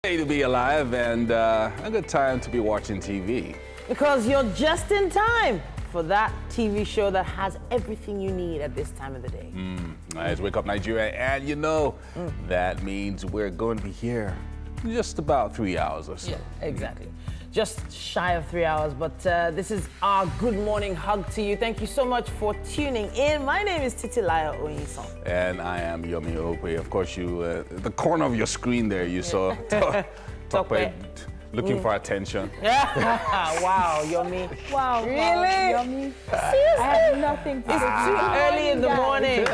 Day to be alive and a good time to be watching TV. Because you're just in time for that TV show that has everything you need at this time of the day. It's Wake Up Nigeria, and you know that means we're going to be here in just about 3 hours or so. Yeah, exactly. Just shy of 3 hours, but this is our good morning hug to you. Thank you so much for tuning in. My name is Titilayo Oyinson. And I am Yomi Okwe. Of course, you, the corner of your screen there, you saw Tokwe looking for attention. Wow, Yomi. Wow, Really? wow, Yomi. Seriously? I have nothing to say. It's too early in the morning.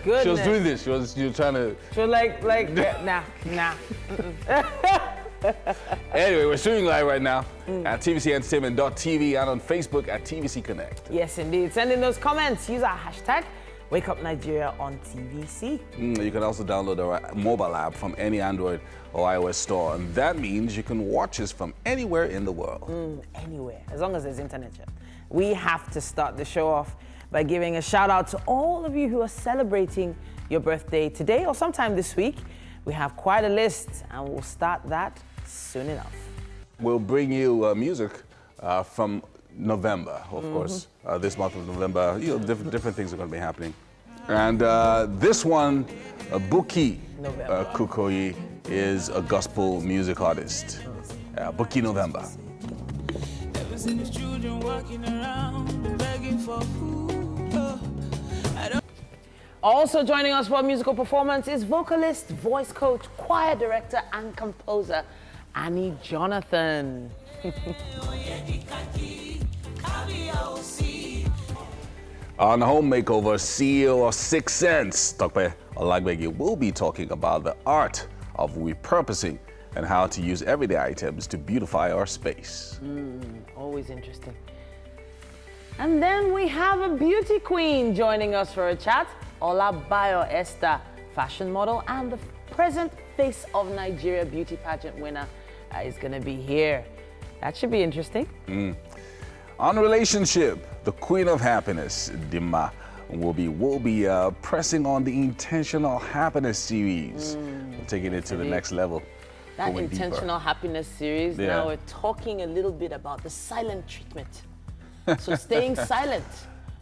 Goodness. She was doing this. She was trying to. She was like, nah. Anyway, we're streaming live right now at tvcentertainment.tv and on Facebook at TVC Connect. Yes, indeed. Send in those comments. Use our hashtag WakeUpNigeria on TVC. You can also download our mobile app from any Android or iOS store, and that means you can watch us from anywhere in the world. Anywhere, as long as there's internet. We have to start the show off by giving a shout out to all of you who are celebrating your birthday today or sometime this week. We have quite a list, and we'll start that soon enough. We'll bring you music from November, of course. This month of November, you know, different things are going to be happening. And this one, Bukie Kukoyi, is a gospel music artist. Bukie November. Ever seen these children walking around begging for food? Also joining us for a musical performance is vocalist, voice coach, choir director, and composer Annie Jonathan. On Home Makeover, CEO of Six Sense, Tokwe Olagbegi, will be talking about the art of repurposing and how to use everyday items to beautify our space. Always interesting. And then we have a beauty queen joining us for a chat. Olayo Esther, fashion model and the present Face of Nigeria beauty pageant winner, is going to be here. That should be interesting. On relationship, the queen of happiness, Dima, will be pressing on the intentional happiness series, taking it to the next level. That going intentional deeper. happiness series. Yeah. Now we're talking a little bit about the silent treatment. So staying silent.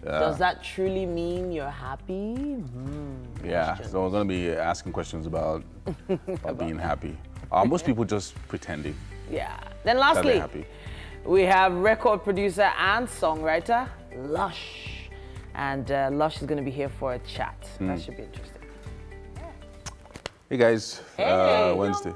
Does that truly mean you're happy? Yeah, Questions. so we're going to be asking questions about being happy. Most people just pretending Yeah. Then that lastly, they're happy. we have record producer and songwriter Lush. And Lush is going to be here for a chat. That should be interesting. Hey guys, Hey. Wednesday.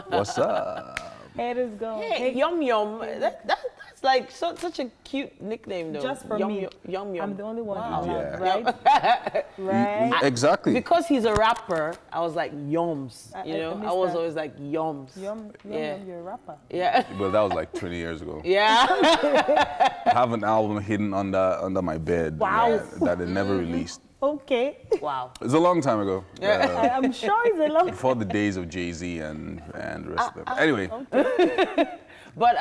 What's up? Haters go. Hey, Yum Yum. That's like such a cute nickname, though. Just for Yum, me. Yum Yum. I'm the only one Wow. allowed, Yeah. right? Right? Exactly. Because he's a rapper, I was like Yums. You know, I was Mr. always like Yums. Yum, Yeah. you're a rapper. Yeah. Well, that was like 20 years ago. Yeah. I have an album hidden under my bed. Wow. That it never released. Okay. Wow. It's a long time ago. I'm sure it's a lot. Before the days of Jay-Z and the rest of them. Anyway, But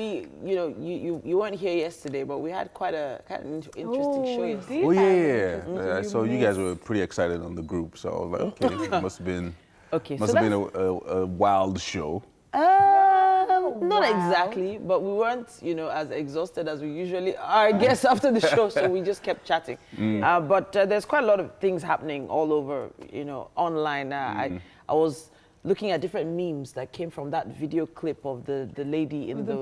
you weren't here yesterday, but we had quite an interesting show yesterday. oh yeah. So you guys were pretty excited on the group. So I was like, okay, it must have been a wild show. Not exactly, but we weren't, as exhausted as we usually are, I guess, after the show, so we just kept chatting. But there's quite a lot of things happening all over, online. I was looking at different memes that came from that video clip of the lady in the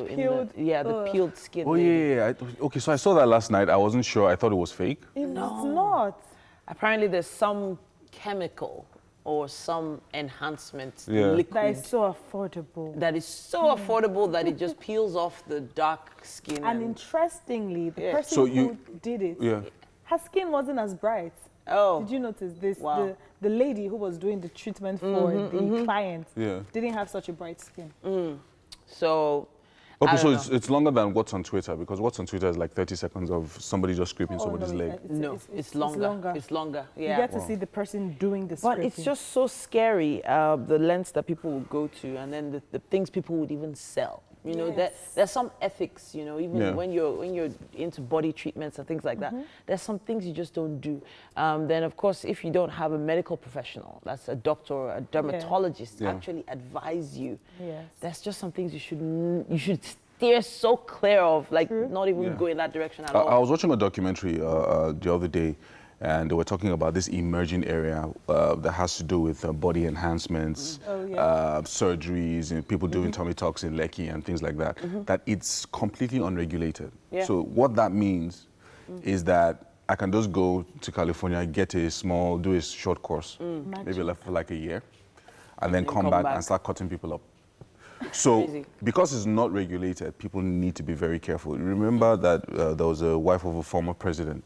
peeled skin. Oh lady. yeah. Okay, so I saw that last night. I wasn't sure. I thought it was fake. It's not. Apparently, there's some chemical or some enhancement Yeah. liquid That is so affordable. that is so affordable that it just peels off the dark skin. And interestingly, the Yeah. person So who did it, Yeah. her skin wasn't as bright. Oh. Did you notice this? Wow. The lady who was doing the treatment for the client Yeah. didn't have such a bright skin. So, Okay, so don't know. it's longer than what's on Twitter, because what's on Twitter is like 30 seconds of somebody just scraping somebody's leg. It's longer. It's longer. Yeah. You get to see the person doing the But scraping. it's just so scary, the lengths that people will go to, and then the things people would even sell. You know, there's some ethics, you know, even when you're into body treatments and things like that, there's some things you just don't do. Then, of course, if you don't have a medical professional, that's a doctor or a dermatologist, actually advise you, there's just some things you should steer so clear of, like not even go in that direction at all. I was watching a documentary the other day, and they were talking about this emerging area that has to do with body enhancements, surgeries, and people doing tummy tucks in Lekki and things like that, that it's completely unregulated. So what that means is that I can just go to California, do a short course, maybe for like a year, and then come back and start cutting people up. So, because it's not regulated, people need to be very careful. Remember that there was a wife of a former president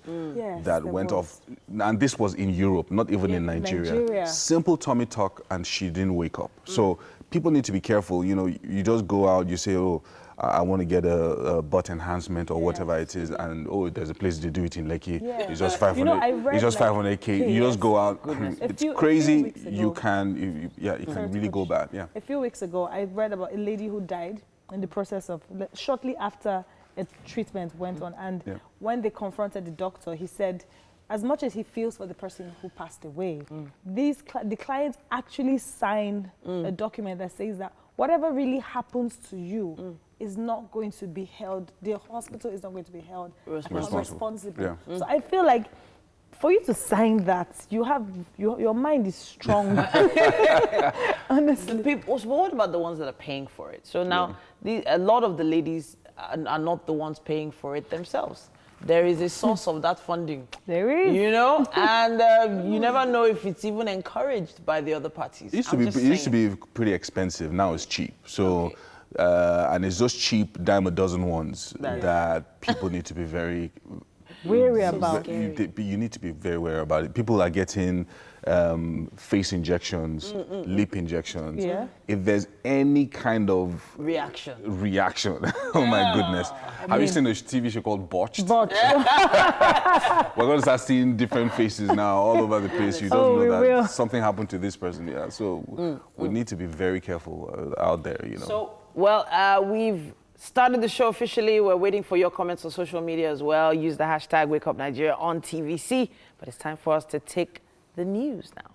that went off, and this was in Europe, not even in Nigeria. Simple tummy tuck, and she didn't wake up. So, people need to be careful. You know, you just go out, you say, oh, I want to get a butt enhancement or whatever it is, and oh, there's a place to do it in Lekki. It's just 500. You know, it's just 500K. You just go out. It's crazy. You can really go bad. Yeah. A few weeks ago, I read about a lady who died in the process of shortly after a treatment went on, and when they confronted the doctor, he said, as much as he feels for the person who passed away, the client actually signed a document that says that whatever really happens to you is not going to be held, the hospital is not going to be held responsible. So I feel like for you to sign that, you have, your mind is strong. Honestly. What about the ones that are paying for it? So now, a lot of the ladies are not the ones paying for it themselves. There is a source of that funding. There is. You know, and you never know if it's even encouraged by the other parties. It used to be pretty expensive. Now it's cheap. So, and it's those cheap dime a dozen ones that people need to be very wary about. You need to be very wary about it. People are getting face injections, lip injections. If there's any kind of reaction, oh my goodness. Have you seen a TV show called Botched? We're going to start seeing different faces now all over the place. You don't know that something happened to this person. Yeah, so we need to be very careful out there, you know. So, well, we've started the show officially. We're waiting for your comments on social media as well. Use the hashtag WakeUpNigeria on TVC. But it's time for us to take the news now.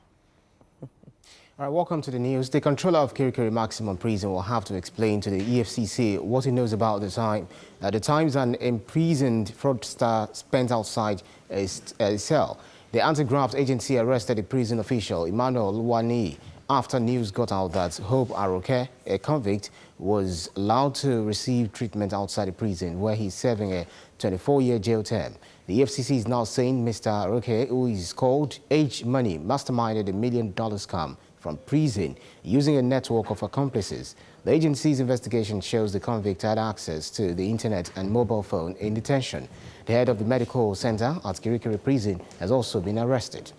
All right, welcome to the news. The controller of Kirikiri Maximum Prison will have to explain to the EFCC what he knows about the times an imprisoned fraudster spent outside a cell. The anti-graft agency arrested a prison official, Emmanuel Luwani, after news got out that Hope Aroke, a convict, was allowed to receive treatment outside the prison where he's serving a 24-year jail term. The FCC is now saying Mr. Aroke, who is called Age Money, masterminded $1 million scam from prison using a network of accomplices. The agency's investigation shows the convict had access to the internet and mobile phone in detention. The head of the medical center at Kirikiri Prison has also been arrested.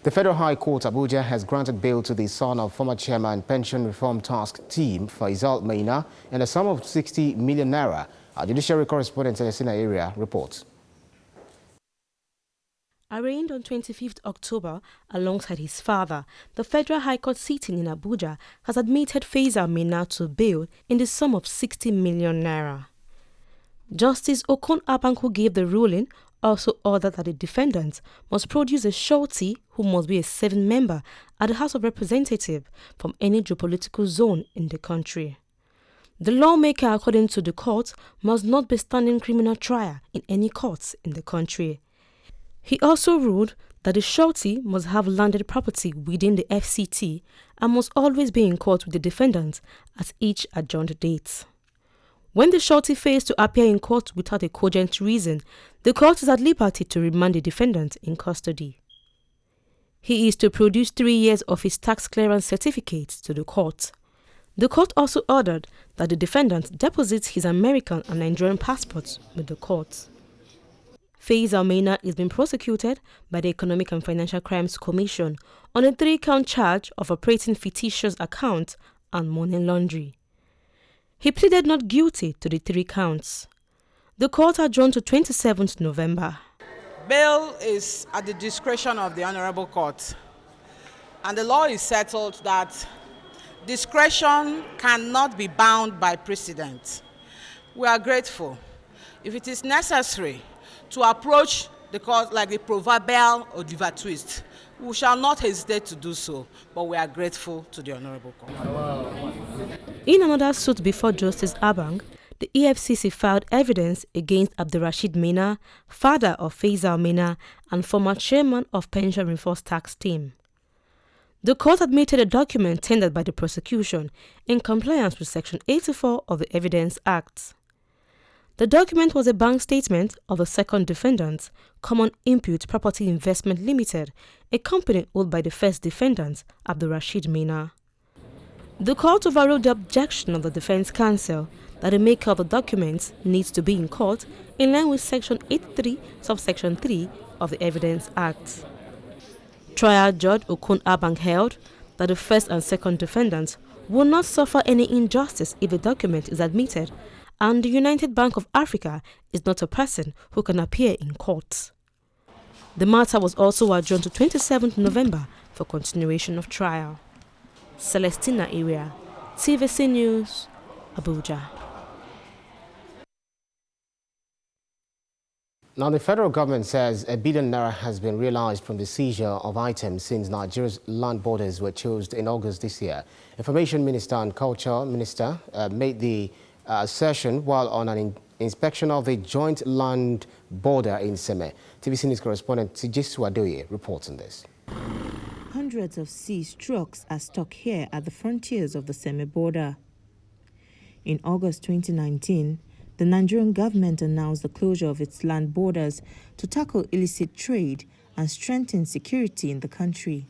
The Federal High Court, Abuja, has granted bail to the son of former chairman Pension Reform Task Team, Faisal Maina, and a sum of 60 million naira. Our judiciary correspondent Celestina Area reports. Arraigned on 25th October alongside his father, the Federal High Court sitting in Abuja has admitted Faisal Maina to bail in the sum of 60 million naira. Justice Okon Abanku gave the ruling, also ordered that the defendant must produce a surety who must be a 7th member at the House of Representatives from any geopolitical zone in the country. The lawmaker, according to the court, must not be standing criminal trial in any courts in the country. He also ruled that the surety must have landed property within the FCT and must always be in court with the defendant at each adjourned date. When the surety fails to appear in court without a cogent reason, the court is at liberty to remand the defendant in custody. He is to produce 3 years of his tax clearance certificate to the court. The court also ordered that the defendant deposits his American and Nigerian passports with the court. Faisal Maina is being prosecuted by the Economic and Financial Crimes Commission on a 3-count charge of operating fictitious accounts and money laundering. He pleaded not guilty to the 3 counts. The court adjourned to 27th November. Bail is at the discretion of the Honorable Court, and the law is settled that discretion cannot be bound by precedent. We are grateful. If it is necessary to approach the court like the proverbial Oliver Twist, we shall not hesitate to do so, but we are grateful to the Honorable Court. In another suit before Justice Abang, the EFCC filed evidence against Abdulrashid Mena, father of Faisal Mena and former chairman of Pension Reform Tax Team. The court admitted a document tendered by the prosecution in compliance with Section 84 of the Evidence Act. The document was a bank statement of the second defendant, Common Input Property Investment Limited, a company owned by the first defendant, Abdulrashid Mena. The court overruled the objection of the defense counsel that the maker of the documents needs to be in court in line with Section 83, subsection 3 of the Evidence Act. Trial Judge Okun Abang held that the first and second defendants will not suffer any injustice if the document is admitted, and the United Bank of Africa is not a person who can appear in court. The matter was also adjourned to 27th November for continuation of trial. Celestina Area, TVC News, Abuja. Now, the federal government says £1 billion has been realized from the seizure of items since Nigeria's land borders were closed in August this year. Information Minister and Culture Minister made the assertion while on an inspection of the joint land border in Seme. TVC News correspondent Tijisu Adoye reports on this. Hundreds of seized trucks are stuck here at the frontiers of the Seme border. In August 2019, the Nigerian government announced the closure of its land borders to tackle illicit trade and strengthen security in the country.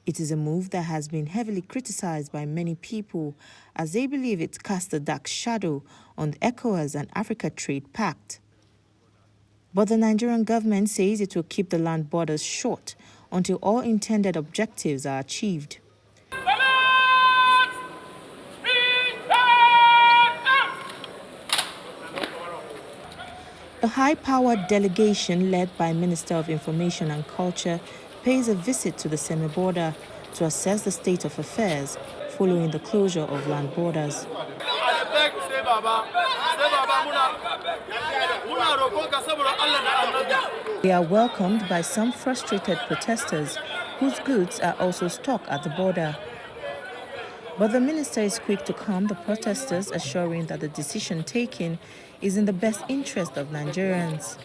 It is a move that has been heavily criticized by many people as they believe it casts a dark shadow on the ECOWAS and Africa Trade Pact. But the Nigerian government says it will keep the land borders short until all intended objectives are achieved. A high-powered delegation led by Minister of Information and Culture pays a visit to the Seme border to assess the state of affairs following the closure of land borders. They are welcomed by some frustrated protesters whose goods are also stuck at the border. But the minister is quick to calm the protesters, assuring that the decision taken is in the best interest of Nigerians.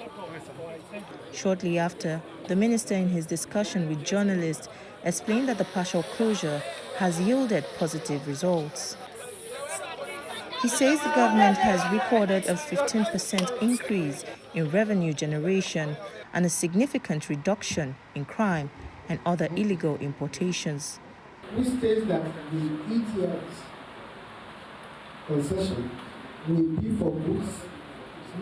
Shortly after, the minister in his discussion with journalists explained that the partial closure has yielded positive results. He says the government has recorded a 15% increase in revenue generation and a significant reduction in crime and other illegal importations. Which states that the ETS concession will be for goods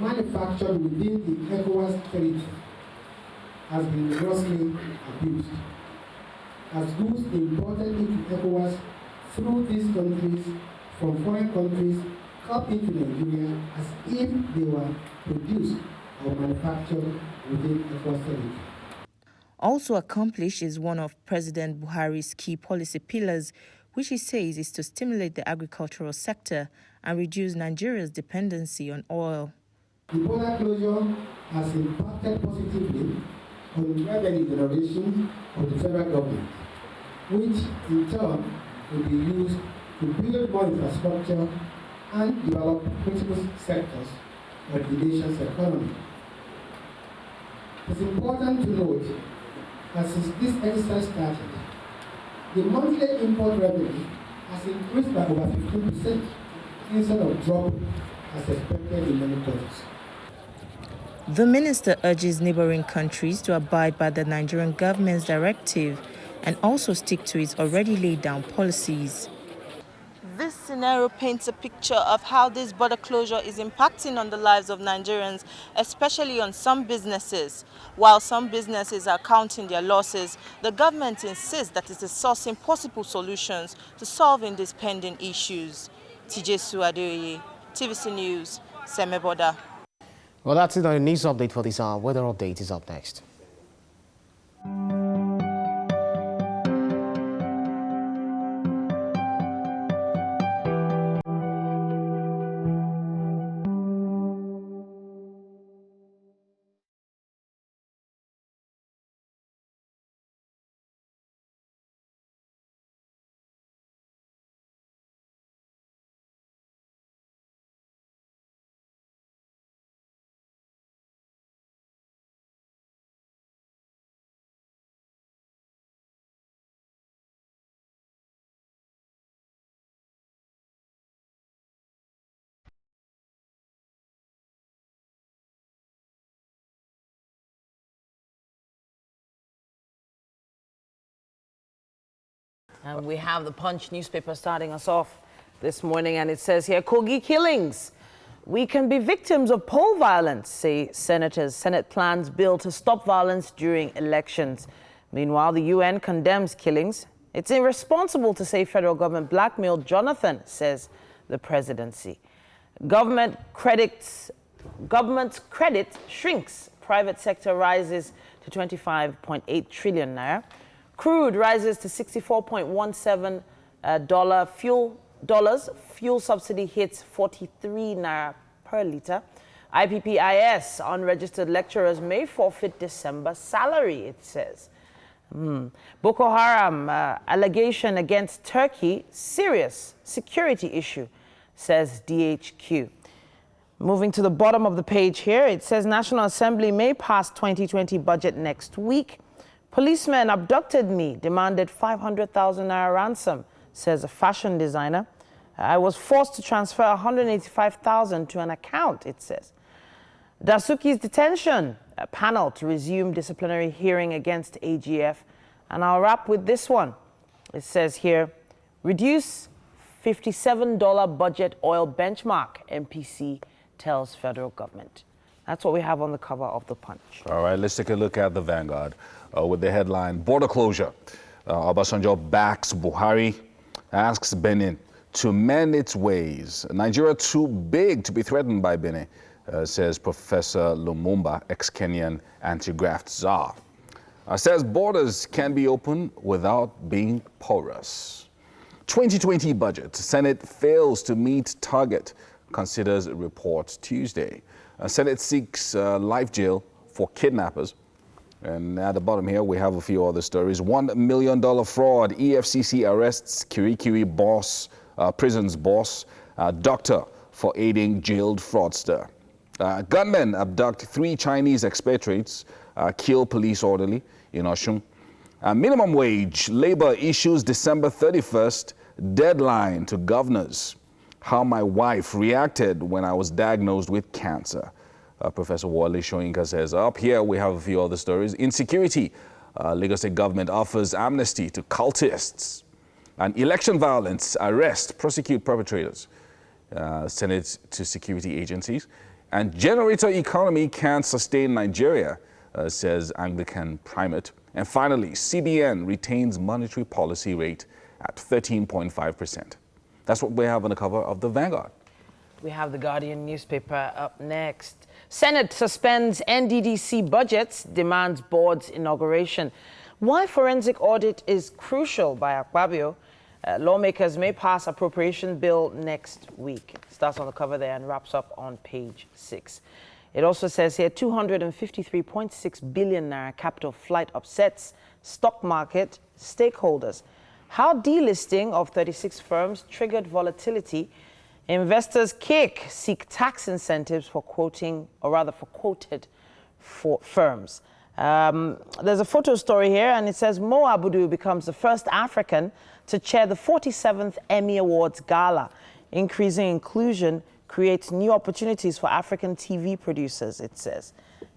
manufactured within the ECOWAS territory has been grossly abused. As goods imported into ECOWAS through these countries from foreign countries come into Nigeria as if they were produced or manufactured within ECOWAS territory. Also accomplished is one of President Buhari's key policy pillars, which he says is to stimulate the agricultural sector and reduce Nigeria's dependency on oil. The border closure has impacted positively on the revenue generation of the federal government, which in turn will be used to build more infrastructure and develop critical sectors of the nation's economy. It's important to note that since this exercise started, the monthly import revenue has increased by over 15% instead of dropping as expected in many countries. The minister urges neighboring countries to abide by the Nigerian government's directive and also stick to its already laid down policies. This scenario paints a picture of how this border closure is impacting on the lives of Nigerians, especially on some businesses. While some businesses are counting their losses, the government insists that it is sourcing possible solutions to solving these pending issues. Tijesu Adeoye, TVC News, Semeboda. Well, that's it on the news update for this hour. Weather update is up next. And we have the Punch newspaper starting us off this morning, and it says here, Kogi killings. We can be victims of poll violence, say senators. Senate plans bill to stop violence during elections. Meanwhile, the UN condemns killings. It's irresponsible to say federal government blackmailed Jonathan, says the presidency. Government credit shrinks. Private sector rises to 25.8 trillion naira. Crude rises to $64.17 Fuel subsidy hits 43 naira per litre. IPPIS unregistered lecturers may forfeit December salary, it says. Boko Haram allegation against Turkey, serious security issue, says DHQ. Moving to the bottom of the page here, it says National Assembly may pass 2020 budget next week. Policemen abducted me, demanded 500,000 naira ransom, says a fashion designer. I was forced to transfer 185,000 to an account, it says. Dasuki's detention, a panel to resume disciplinary hearing against AGF. And I'll wrap with this one. It says here, reduce $57 budget oil benchmark, MPC tells federal government. That's what we have on the cover of the Punch. All right, let's take a look at the Vanguard with the headline, Border Closure. Obasanjo backs Buhari, asks Benin to mend its ways. Nigeria too big to be threatened by Benin, says Professor Lumumba, ex-Kenyan anti-graft czar. Says borders can be open without being porous. 2020 budget, Senate fails to meet target, considers report Tuesday. Senate seeks life jail for kidnappers. And at the bottom here, we have a few other stories. $1 million fraud. EFCC arrests Kirikiri boss, prison's boss, doctor for aiding jailed fraudster. Gunmen abduct 3 Chinese expatriates, kill police orderly in Oshun. Minimum wage. Labor issues December 31st deadline to governors. How my wife reacted when I was diagnosed with cancer. Professor Wale Soyinka says. Up here, we have a few other stories. Insecurity. Lagos State government offers amnesty to cultists. And election violence. Arrest, prosecute perpetrators. Senate to security agencies. And generator economy can't sustain Nigeria, says Anglican primate. And finally, CBN retains monetary policy rate at 13.5%. That's what we have on the cover of the Vanguard. We have the Guardian newspaper up next. Senate suspends NDDC budgets, demands board's inauguration. Why forensic audit is crucial by Akpabio. Lawmakers may pass appropriation bill next week. Starts on the cover there and wraps up on page 6. It also says here 253.6 billion naira capital flight upsets stock market stakeholders. How delisting of 36 firms triggered volatility. Investors seek tax incentives for quoted firms. There's a photo story here, and it says Mo Abudu becomes the first African to chair the 47th Emmy Awards Gala. Increasing inclusion creates new opportunities for African TV producers, it says.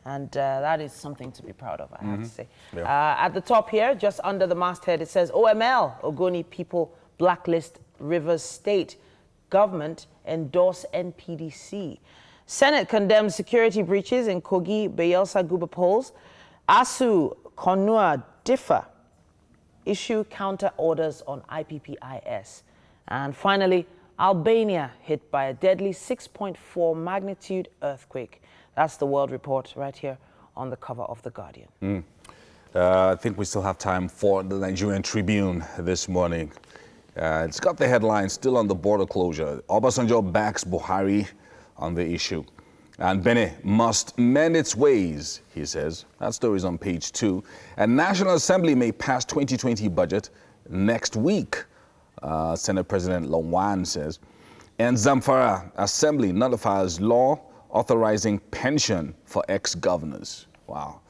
And that is something to be proud of, I have to say. Yeah. At the top here, just under the masthead, it says OML, Ogoni people blacklist Rivers State. Government endorse NPDC. Senate condemns security breaches in Kogi, Bayelsa, Guba polls. ASU, Konua differ. Issue counter orders on IPPIS. And finally, Albania hit by a deadly 6.4 magnitude earthquake. That's the World Report right here on the cover of The Guardian. I think we still have time for the Nigerian Tribune this morning. It's got the headline still on the border closure. Obasanjo backs Buhari on the issue. And Benin must mend its ways, he says. That story is on page 2. And National Assembly may pass 2020 budget next week, Senate President Lawan says. And Zamfara Assembly nullifies law authorizing pension for ex-governors. Wow.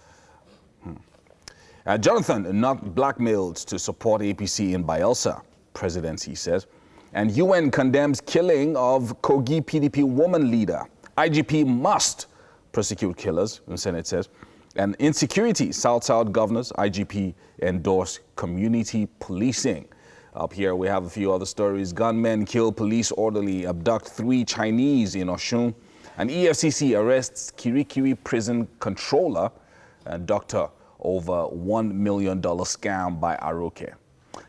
Jonathan not blackmailed to support APC in Bielsa presidency, says. And UN condemns killing of Kogi PDP woman leader. IGP must prosecute killers, the Senate says. And insecurity, South-South governors, IGP endorse community policing. Up here we have a few other stories. Gunmen kill police orderly, abduct 3 Chinese in Oshun. And EFCC arrests Kirikiri prison controller and doctor over $1 million scam by Aroke.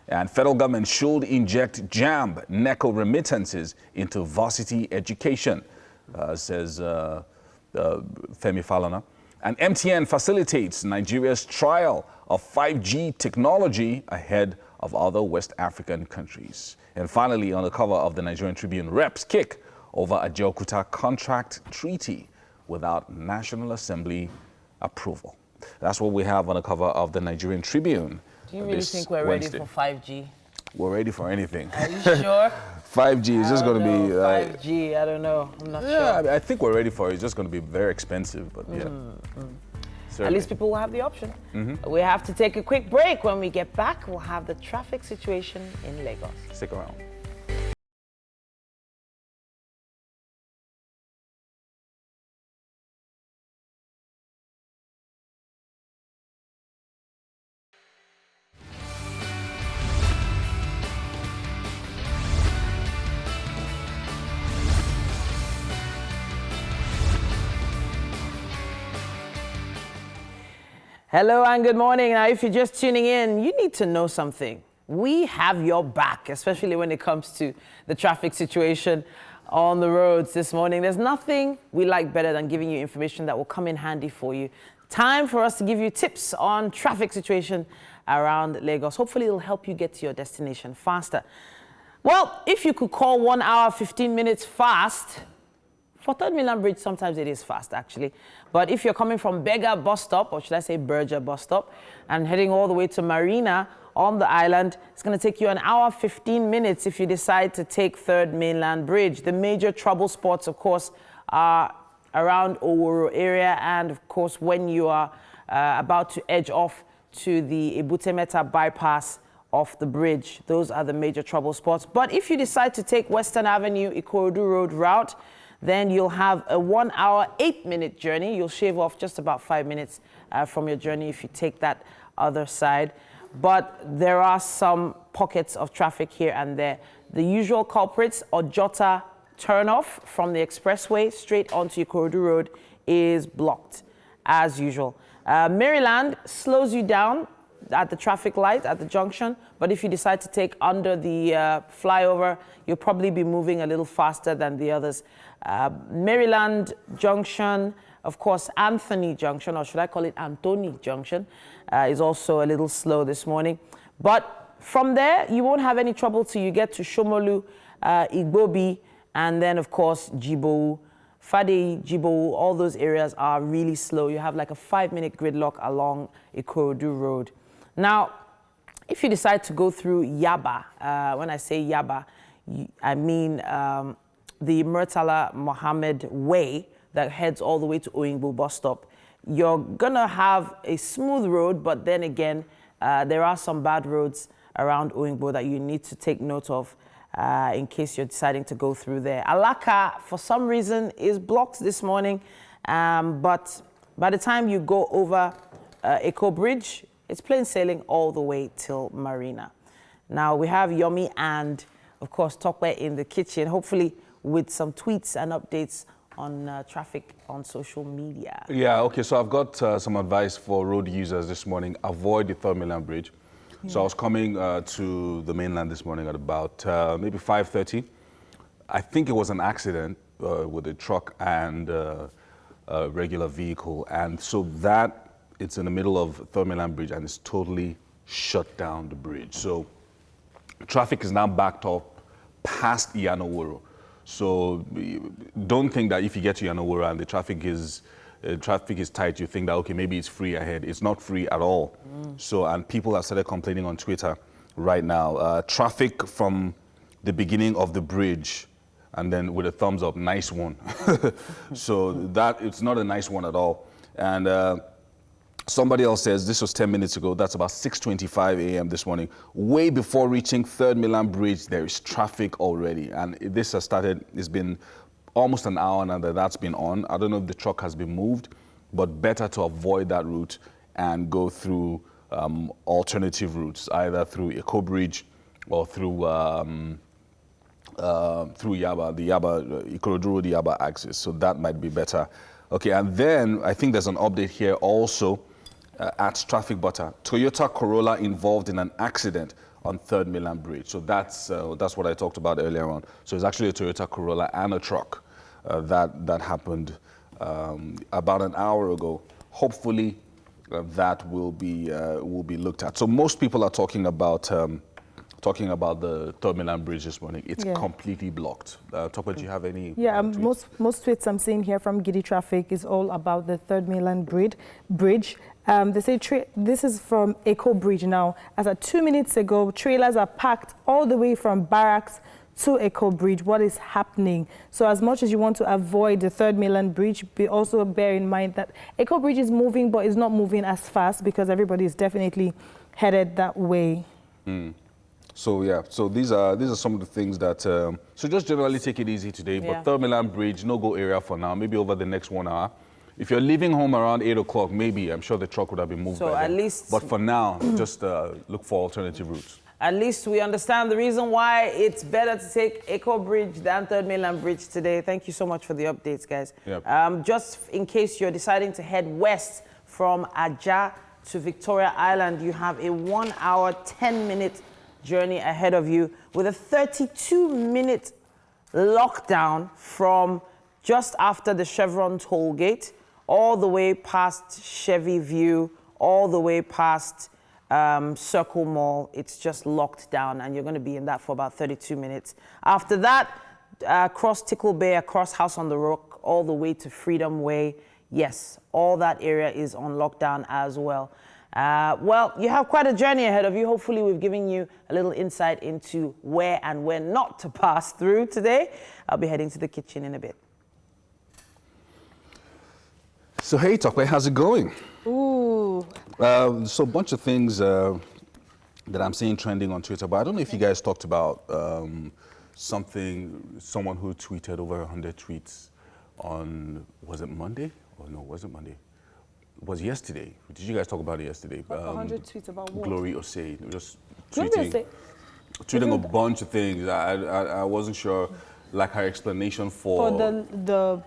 And federal government should inject JAMB NECO remittances into varsity education, says Femi Falana. And MTN facilitates Nigeria's trial of 5G technology ahead of other West African countries. And finally, on the cover of the Nigerian Tribune, reps kick over a Ajaokuta contract treaty without National Assembly approval. That's what we have on the cover of the Nigerian Tribune. Do you really think we're Wednesday. ready for 5G? We're ready for anything. Are you sure? 5G is just going to be... 5G, I don't know. I'm not sure. I think we're ready for it. It's just going to be very expensive, but yeah. At least people will have the option. We have to take a quick break. When we get back, we'll have the traffic situation in Lagos. Stick around. Hello and good morning. Now, if you're just tuning in, you need to know something. We have your back, especially when it comes to the traffic situation on the roads this morning. There's nothing we like better than giving you information that will come in handy for you. Time for us to give you tips on traffic situation around Lagos. Hopefully, it'll help you get to your destination faster. Well, if you could call 1 hour, 15 minutes fast, for Third Mainland Bridge, sometimes it is fast, actually. But if you're coming from Bega bus stop, or should I say Berger bus stop, and heading all the way to Marina on the island, it's going to take you 1 hour, 15 minutes if you decide to take Third Mainland Bridge. The major trouble spots, of course, are around Oworo area, and, of course, when you are about to edge off to the Ebutemeta bypass off the bridge. Those are the major trouble spots. But if you decide to take Western Avenue, Ikorodu Road route, then you'll have a 1 hour, 8-minute journey. You'll shave off just about 5 minutes from your journey if you take that other side. But there are some pockets of traffic here and there. The usual culprits, Ojota turnoff from the expressway straight onto Ikorodu Road is blocked, as usual. Maryland slows you down at the traffic light at the junction, but if you decide to take under the flyover, you'll probably be moving a little faster than the others. Maryland Junction, of course, Anthony Junction, or should I call it Anthony Junction, is also a little slow this morning. But from there, you won't have any trouble till you get to Shomolu, Igbobi, and then, of course, Jibo, Fade, Jibo. All those areas are really slow. You have like a 5-minute gridlock along Ikorodu Road. Now, if you decide to go through Yaba, when I say Yaba, I mean the Murtala Mohammed Way that heads all the way to Oyingbo bus stop. You're gonna have a smooth road, but then again, there are some bad roads around Oyingbo that you need to take note of in case you're deciding to go through there. Alaka, for some reason, is blocked this morning, but by the time you go over Eco Bridge, it's plain sailing all the way till Marina. Now, we have Yomi and, of course, Tokwe in the kitchen, hopefully with some tweets and updates on traffic on social media. Yeah, okay, so I've got some advice for road users this morning. Avoid the Third Mainland Bridge. Yeah. So I was coming to the mainland this morning at about maybe 5:30. I think it was an accident with a truck and a regular vehicle. And so it's in the middle of Third Mainland Bridge and it's totally shut down the bridge. So traffic is now backed up past Iyanoworo. So don't think that if you get to Iyanoworo and the traffic is tight, you think that, okay, maybe it's free ahead. It's not free at all. So, and people have started complaining on Twitter right now. Traffic from the beginning of the bridge, and then with a thumbs up, nice one. So it's not a nice one at all. And somebody else says, this was 10 minutes ago, that's about 6:25 a.m. this morning. Way before reaching Third Mainland Bridge, there is traffic already. And this has started, it's been almost an hour now that's been on. I don't know if the truck has been moved, but better to avoid that route and go through alternative routes, either through Eco Bridge or through Yaba, the Ikorodu, the Yaba axis. So that might be better. Okay, and then I think there's an update here also at Traffic Butter. Toyota Corolla involved in an accident on Third Mainland Bridge. So that's what I talked about earlier on. So it's actually a Toyota Corolla and a truck that happened about an hour ago. Hopefully that will be looked at. So most people are talking about the Third Mainland Bridge this morning. It's completely blocked. Topper, do you have any? Yeah, most tweets I'm seeing here from Giddy Traffic is all about the Third Mainland Bridge. They say this is from Eco Bridge now. As of 2 minutes ago, trailers are packed all the way from Barracks to Eco Bridge. What is happening? So as much as you want to avoid the Third Mainland Bridge, also bear in mind that Eco Bridge is moving, but it's not moving as fast because everybody is definitely headed that way. So yeah, so these are some of the things that, so just generally take it easy today, but Third Mainland Bridge, no-go area for now, maybe over the next 1 hour. If you're leaving home around 8 o'clock, maybe, I'm sure the truck would have been moved by then. At least, but for now, just look for alternative routes. At least we understand the reason why it's better to take Eco Bridge than Third Mainland Bridge today. Thank you so much for the updates, guys. Yep. Just in case you're deciding to head west from Ajah to Victoria Island, you have a 1 hour, 10-minute journey ahead of you with a 32-minute lockdown from just after the Chevron toll gate all the way past Chevy View, all the way past Circle Mall. It's just locked down and you're going to be in that for about 32 minutes. After that, across Tickle Bay, across House on the Rock, all the way to Freedom Way. Yes, all that area is on lockdown as well. Well, you have quite a journey ahead of you. Hopefully, we've given you a little insight into where and where not to pass through today. I'll be heading to the kitchen in a bit. So, hey, Tokwe, how's it going? Ooh. So a bunch of things that I'm seeing trending on Twitter, but I don't know if you guys talked about someone who tweeted over 100 tweets on, was it Monday? Oh, no, was it Monday? It was yesterday. Did you guys talk about it yesterday? 100 tweets about what? Glory Osei. Just tweeting a bunch of things. I wasn't sure, like her explanation for the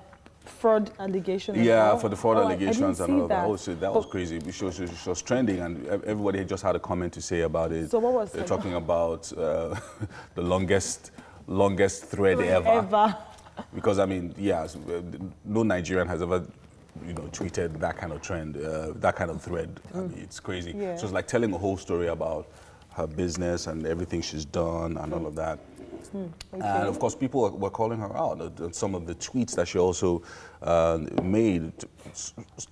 fraud allegation. Yeah, for the fraud allegations and all of that. Oh, so that was crazy. She was trending, and everybody just had a comment to say about it. So what was They're talking about the longest thread ever. Because I mean, yeah, no Nigerian has ever, tweeted that kind of trend, that kind of thread. I mean, it's crazy. Yeah. So it's like telling a whole story about her business and everything she's done and all of that. Okay. And of course, people were calling her out on some of the tweets that she also made,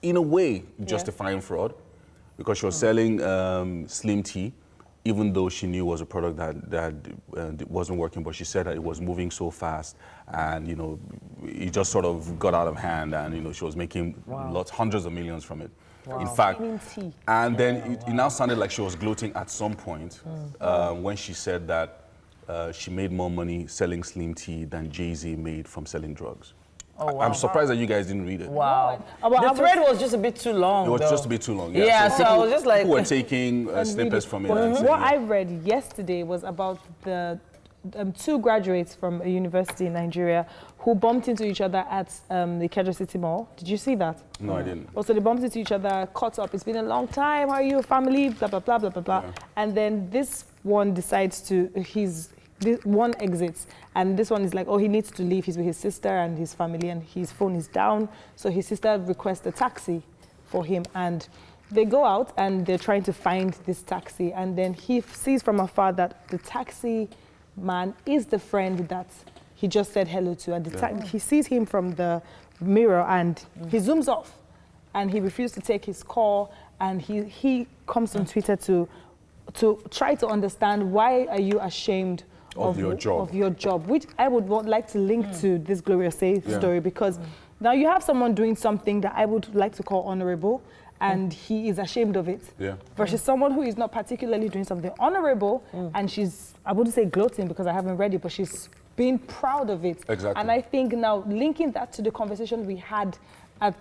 in a way, justifying fraud, because she was selling Slim Tea, even though she knew it was a product that wasn't working, but she said that it was moving so fast, and it just sort of got out of hand, and she was making hundreds of millions from it. Wow. In fact, and then it now sounded like she was gloating at some point when she said that she made more money selling Slim Tea than Jay-Z made from selling drugs. Oh, wow. I'm surprised that you guys didn't read it. Wow. The thread was just a bit too long. It was just a bit too long. Yeah, so I was just like... People were taking snippets from it. What I read yesterday was about the two graduates from a university in Nigeria who bumped into each other at the Ikeja City Mall. Did you see that? No, I didn't. Also, they bumped into each other, caught up. It's been a long time. How are you? Family? Blah, blah, blah, blah, blah, blah. Yeah. And then this one decides to... this one exits, and this one is like, oh, he needs to leave. He's with his sister and his family, and his phone is down. So his sister requests a taxi for him, and they go out and they're trying to find this taxi, and then he sees from afar that the taxi man is the friend that he just said hello to, and he sees him from the mirror, and he zooms off, and he refused to take his call, and he comes on Twitter to try to understand, why are you ashamed of your job, which I would like to link to this Gloria Say story, because now you have someone doing something that I would like to call honorable, and he is ashamed of it, versus someone who is not particularly doing something honorable, and she's, I wouldn't say gloating because I haven't read it, but she's being proud of it. Exactly. And I think now, linking that to the conversation we had at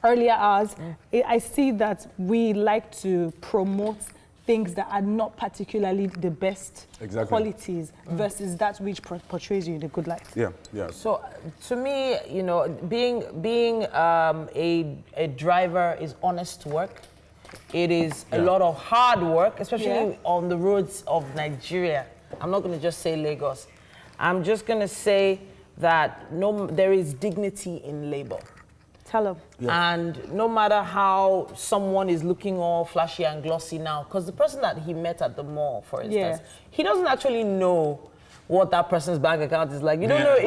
earlier hours, I see that we like to promote things that are not particularly the best qualities versus that which portrays you in a good light. So to me, you know, being a driver is honest work. It is a lot of hard work, especially on the roads of Nigeria. I'm not going to just say Lagos. I'm just going to say that there is dignity in labor. Tell them. And no matter how someone is looking all flashy and glossy now, because the person that he met at the mall, for instance, he doesn't actually know what that person's bank account is like. You don't know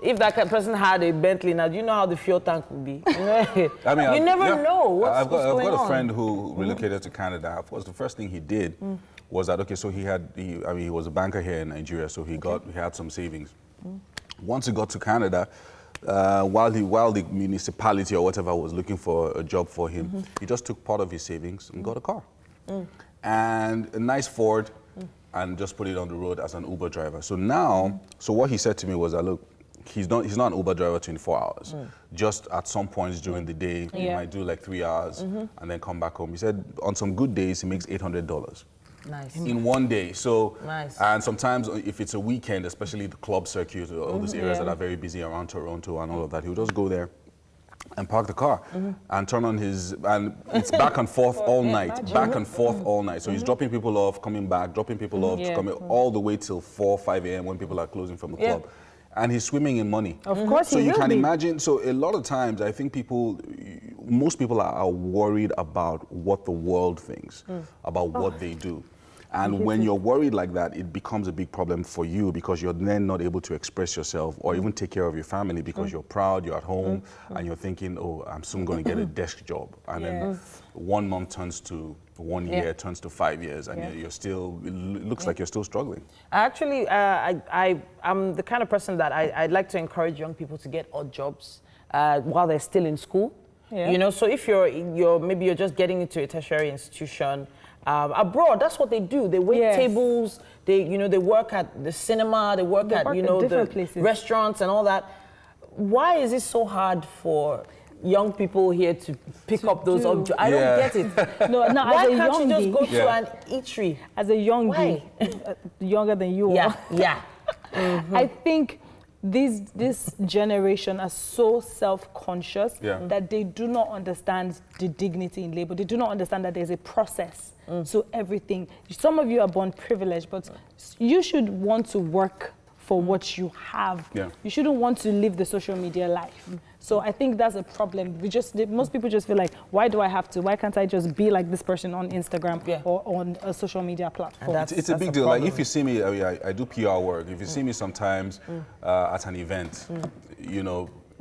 if that person had a Bentley. Now, do you know how the fuel tank would be? I mean, you never know what's going on. I've got a friend who relocated to Canada. Of course, the first thing he did was that, okay, so he was a banker here in Nigeria, so he had some savings. Once he got to Canada, while the municipality or whatever was looking for a job for him, he just took part of his savings and got a car. And a nice Ford, and just put it on the road as an Uber driver. So now, what he said to me was that, look, he's not an Uber driver 24 hours. Just at some points during the day, he might do like 3 hours and then come back home. He said on some good days, he makes $800. Nice. In one day. So, nice. And sometimes if it's a weekend, especially the club circuit, all those areas that are very busy around Toronto and all of that, he'll just go there and park the car and turn on his, and it's back and forth all night, back and forth all night. So he's dropping people off, coming back, dropping people off, coming all the way till 4, 5 a.m. when people are closing from the club. And he's swimming in money. Of course, so you can imagine. So a lot of times, I think most people are worried about what the world thinks about what they do. And when you're worried like that, it becomes a big problem for you, because you're then not able to express yourself or even take care of your family, because you're proud, you're at home, and you're thinking, oh, I'm soon going to get a desk job. And then 1 month turns to 1 year, turns to 5 years, and you're still, it looks like you're still struggling. Actually, I'm the kind of person that I'd like to encourage young people to get odd jobs while they're still in school. You know, so if maybe you're just getting into a tertiary institution, abroad, that's what they do. They wait tables. They work at the cinema. They work at the places. Restaurants and all that. Why is it so hard for young people here to pick up those objects? I don't get it. No, why can't you just go to an eatery? As a youngie, younger than you are. I think this generation are so self-conscious that they do not understand the dignity in labor. They do not understand that there's a process to everything. Some of you are born privileged, but you should want to work for what you have. You shouldn't want to live the social media life. So I think that's a problem. Most people just feel like, why do I have to? Why can't I just be like this person on Instagram or on a social media platform? It's a big deal. Like if you see me, I do PR work. If you see me sometimes at an event,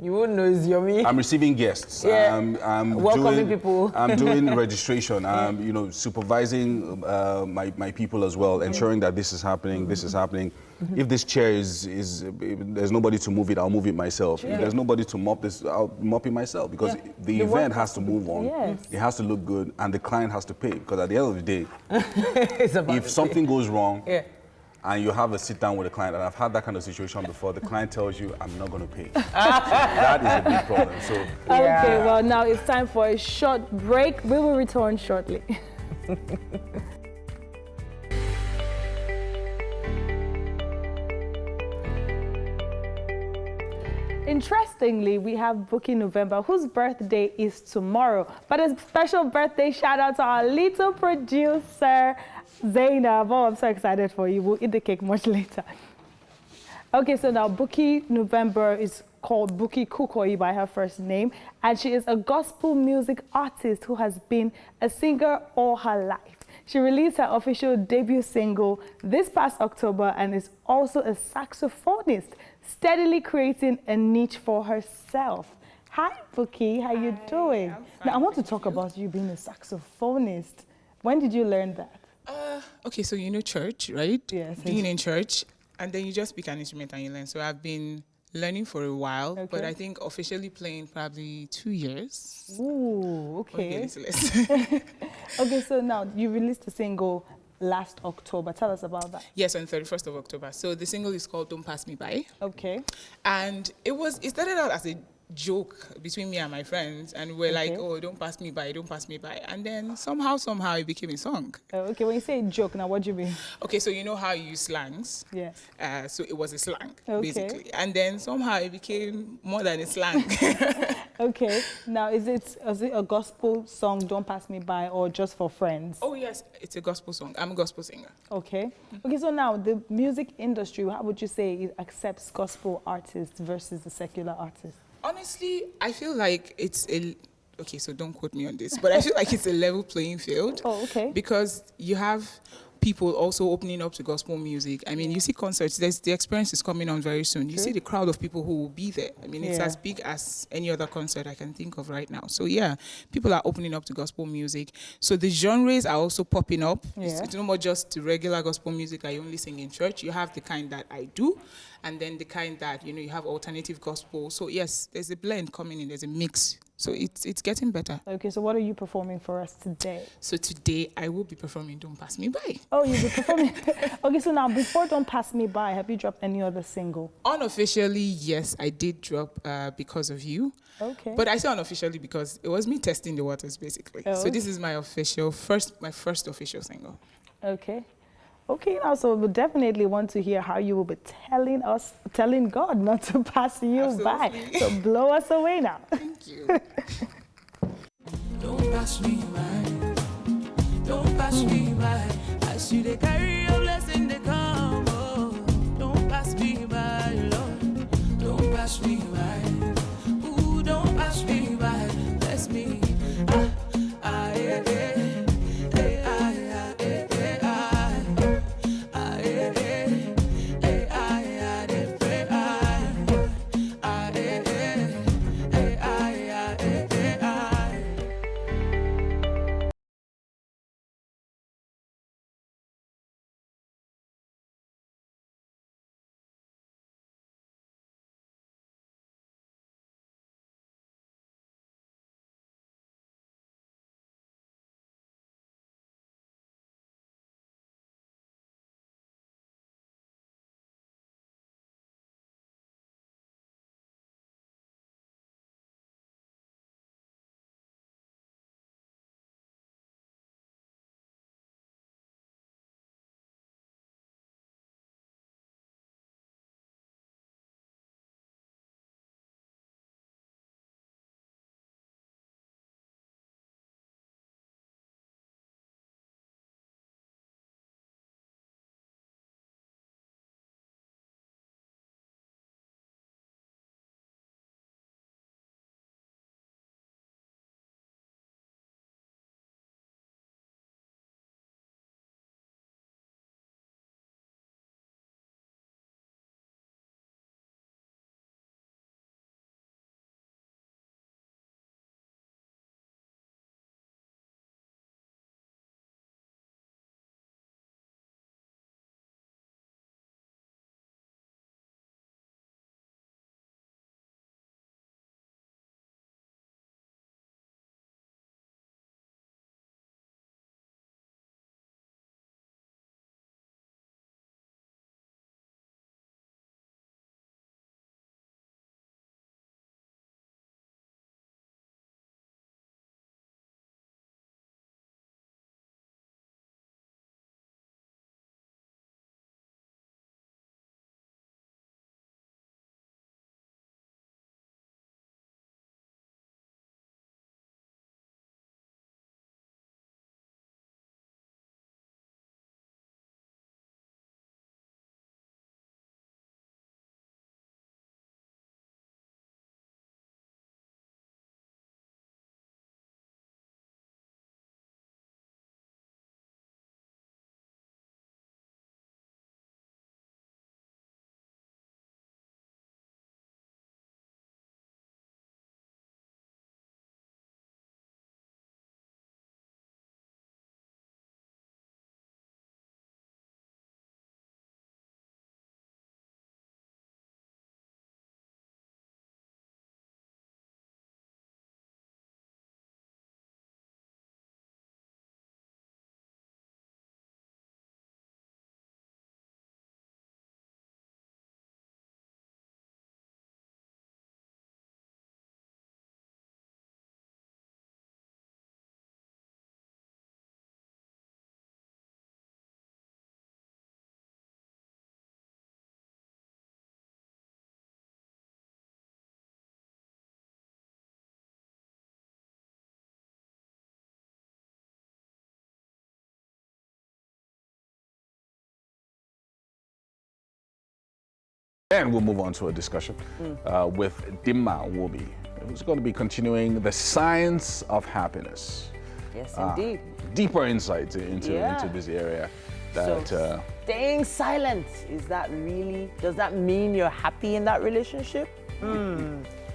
you wouldn't know it's Yomi. I'm receiving guests. I'm welcoming people. I'm doing registration. I'm, supervising my people as well, ensuring that this is happening. This is happening. If this chair is there's nobody to move it, I'll move it myself. If there's nobody to mop this, I'll mop it myself, because the event has to move on. It has to look good, and the client has to pay, because at the end of the day, if something goes wrong, and you have a sit down with a client, and I've had that kind of situation before, the client tells you, I'm not going to pay. That is a big problem. So, okay, well, now it's time for a short break. We will return shortly. Interestingly, we have Bukie November, whose birthday is tomorrow. But a special birthday shout out to our little producer, Zainab, oh, I'm so excited for you. We'll eat the cake much later. Okay, so now Bukie November is called Bukie Kukoyi by her first name, and she is a gospel music artist who has been a singer all her life. She released her official debut single this past October and is also a saxophonist, steadily creating a niche for herself. Hi, Bukie, how you doing? Now, I want to talk about you being a saxophonist. When did you learn that? Okay, so you know church, right? Yes. Being in church, and then you just pick an instrument and you learn. So I've been learning for a while, but I think officially playing probably 2 years. Ooh, okay. Maybe a little less. Okay, so now you released a single last October. Tell us about that. Yes, on 31st of October. So the single is called Don't Pass Me By. Okay. And it started out as a joke between me and my friends, and we're like, oh, don't pass me by, don't pass me by. And then somehow it became a song. Okay, when you say joke, now what do you mean? Okay, so you know how you use slangs? Yes. So it was a slang, Okay. basically. And then somehow it became more than a slang. Okay, now is it a gospel song, Don't Pass Me By, or just for friends? Oh, yes, it's a gospel song. I'm a gospel singer. Okay. Okay, so now the music industry, how would you say it accepts gospel artists versus the secular artists? Honestly, I feel like okay, so don't quote me on this, but I feel like it's a level playing field. Oh, okay. Because you have people also opening up to gospel music. I mean, you see concerts, the experience is coming on very soon. You see the crowd of people who will be there. I mean, it's as big as any other concert I can think of right now. So yeah, people are opening up to gospel music. So the genres are also popping up. It's no more just the regular gospel music I only sing in church. You have the kind that I do, and then the kind that, you have alternative gospel. So yes, there's a blend coming in, there's a mix. So it's getting better. Okay, so what are you performing for us today? So today I will be performing Don't Pass Me By. Oh, you'll be performing. Okay, so now before Don't Pass Me By, have you dropped any other single? Unofficially, yes, I did drop Because of You. Okay. But I say unofficially because it was me testing the waters, basically. Oh, so this is my first official single. Okay. Okay, now, so we definitely want to hear how you will be telling God not to pass you by. So blow us away now. Thank you. Don't pass me by. Don't pass me by. I see the carry your blessing they come. Oh, don't pass me by, Lord. Don't pass me by. Ooh, don't pass me by. Bless me. And we'll move on to a discussion with Dimma Wobi, who's going to be continuing the science of happiness. Yes, indeed. Deeper insights into this area. That, so staying silent, does that mean you're happy in that relationship?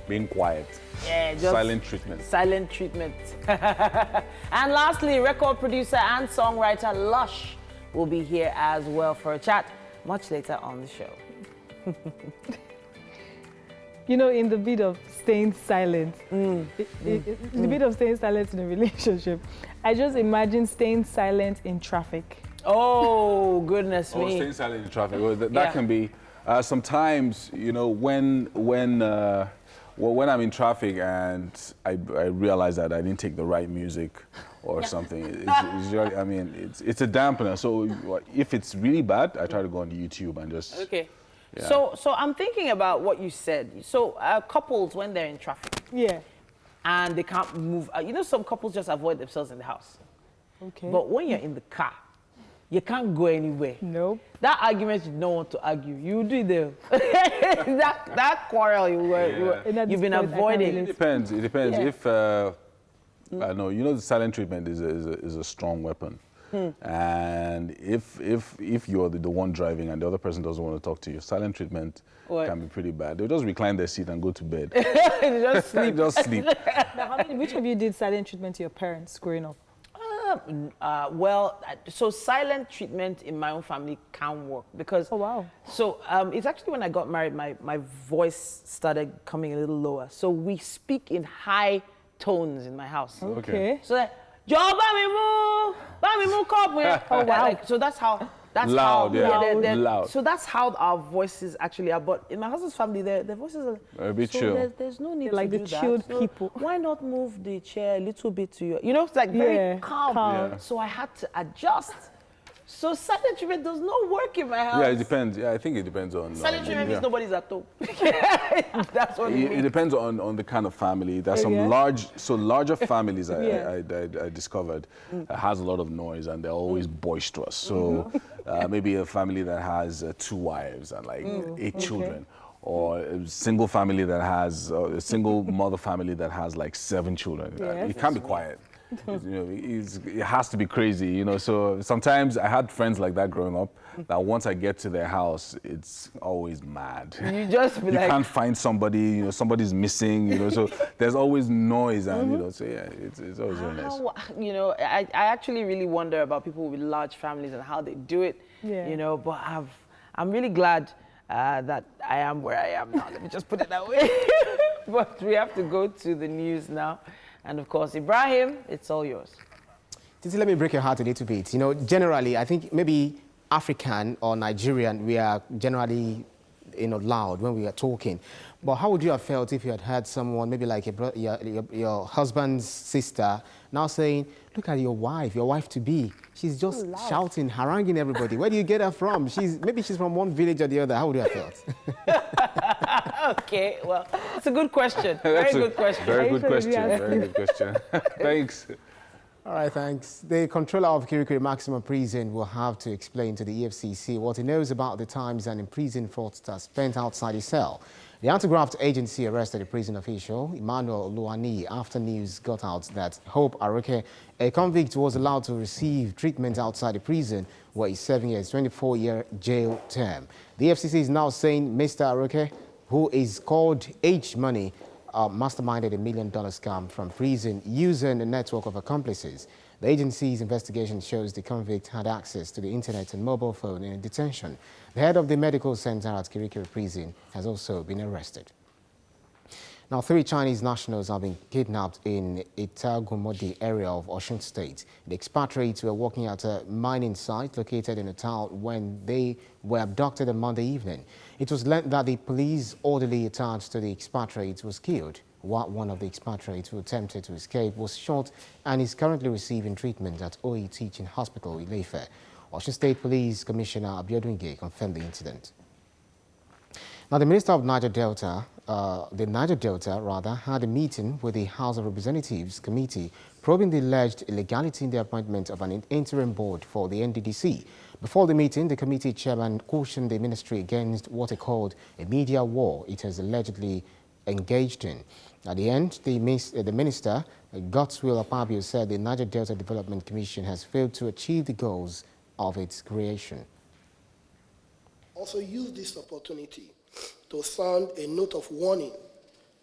Being quiet. Yeah, just silent treatment. Silent treatment. And lastly, record producer and songwriter Lush will be here as well for a chat much later on the show. You know, in the bit of staying silent, in the bit of staying silent in a relationship, I just imagine staying silent in traffic. Oh, goodness me. Staying silent in traffic. Well, that can be, sometimes, you know, when I'm in traffic and I realize that I didn't take the right music or something, it's really, I mean, it's a dampener. So if it's really bad, I try to go on YouTube and just... Okay. Yeah. So I'm thinking about what you said. So couples, when they're in traffic, and they can't move, you know, some couples just avoid themselves in the house. Okay. But when you're in the car, you can't go anywhere. Nope. That argument you don't want to argue. You do there. that quarrel you've been avoiding. It depends. It depends. Yeah. If I know, you know, the silent treatment is a strong weapon. And if you're the one driving and the other person doesn't want to talk to you, silent treatment can be pretty bad. They'll just recline their seat and go to bed. Just sleep. Just sleep. Now, which of you did silent treatment to your parents growing up? Well, so silent treatment in my own family can work because... Oh, wow. So it's actually when I got married, my voice started coming a little lower. So we speak in high tones in my house. Okay. So like, Joe, Bamimu, come here. Oh, wow. Like, so that's how... That's loud, how, they're loud. So that's how our voices actually are. But in my husband's family, their voices are a bit so chill. There's no need like to the do that. chilled So people. why not move the chair a little bit to your... You know, it's like very calm. Yeah. So I had to adjust. So silent treatment does not work in my house. Yeah, it depends. Yeah, I think it depends on... Silent treatment means nobody's at home. That's what it means. It depends on the kind of family. There's some larger families I discovered has a lot of noise and they're always boisterous. So maybe a family that has 2 wives and like 8 children, or a single family that has a single mother family that has like 7 children. It can't be quiet. You know, it has to be crazy, you know. So sometimes I had friends like that growing up. That once I get to their house, it's always mad. You just be you can't find somebody. You know, somebody's missing. You know, so there's always noise, and you know, so yeah, it's always very nice. You know, I actually really wonder about people with large families and how they do it. Yeah. You know, but I'm really glad that I am where I am now. Let me just put it that way. But we have to go to the news now. And of course, Ibrahim, it's all yours. Titi, let me break your heart a little bit. You know, generally, I think maybe African or Nigerian, we are generally, you know, loud when we are talking. But how would you have felt if you had heard someone, maybe like your husband's sister, now saying, look at your wife to be. She's just shouting, haranguing everybody. Where do you get her from? Maybe she's from one village or the other. How would you have felt? Okay, well, it's a good question. Very good question. Very good question. Very good question. Thanks. All right, thanks. The controller of Kirikiri Maximum Prison will have to explain to the EFCC what he knows about the times an imprisoned fraudster spent outside his cell. The anti-graft agency arrested a prison official, Emmanuel Luani, after news got out that Hope Aroke, a convict, was allowed to receive treatment outside the prison where he's serving a 24-year jail term. The FCC is now saying Mr. Aroke, who is called H-Money, masterminded $1 million scam from prison using a network of accomplices. The agency's investigation shows the convict had access to the internet and mobile phone in detention. The head of the medical center at Kirikiri Prison has also been arrested. Now, 3 Chinese nationals have been kidnapped in Itagumodi area of Osun State. The expatriates were working at a mining site located in a town when they were abducted on Monday evening. It was learned that the police orderly attached to the expatriates was killed, while one of the expatriates who attempted to escape was shot and is currently receiving treatment at OE Teaching Hospital in Ife. Osun State Police Commissioner Abiodun Ige confirmed the incident. Now, the Minister of Niger Delta, had a meeting with the House of Representatives Committee probing the alleged illegality in the appointment of an interim board for the NDDC. Before the meeting, the committee chairman cautioned the ministry against what he called a media war it has allegedly engaged in. At the end, the minister, Godswill Akpabio, said the Niger Delta Development Commission has failed to achieve the goals of its creation. Also use this opportunity to sound a note of warning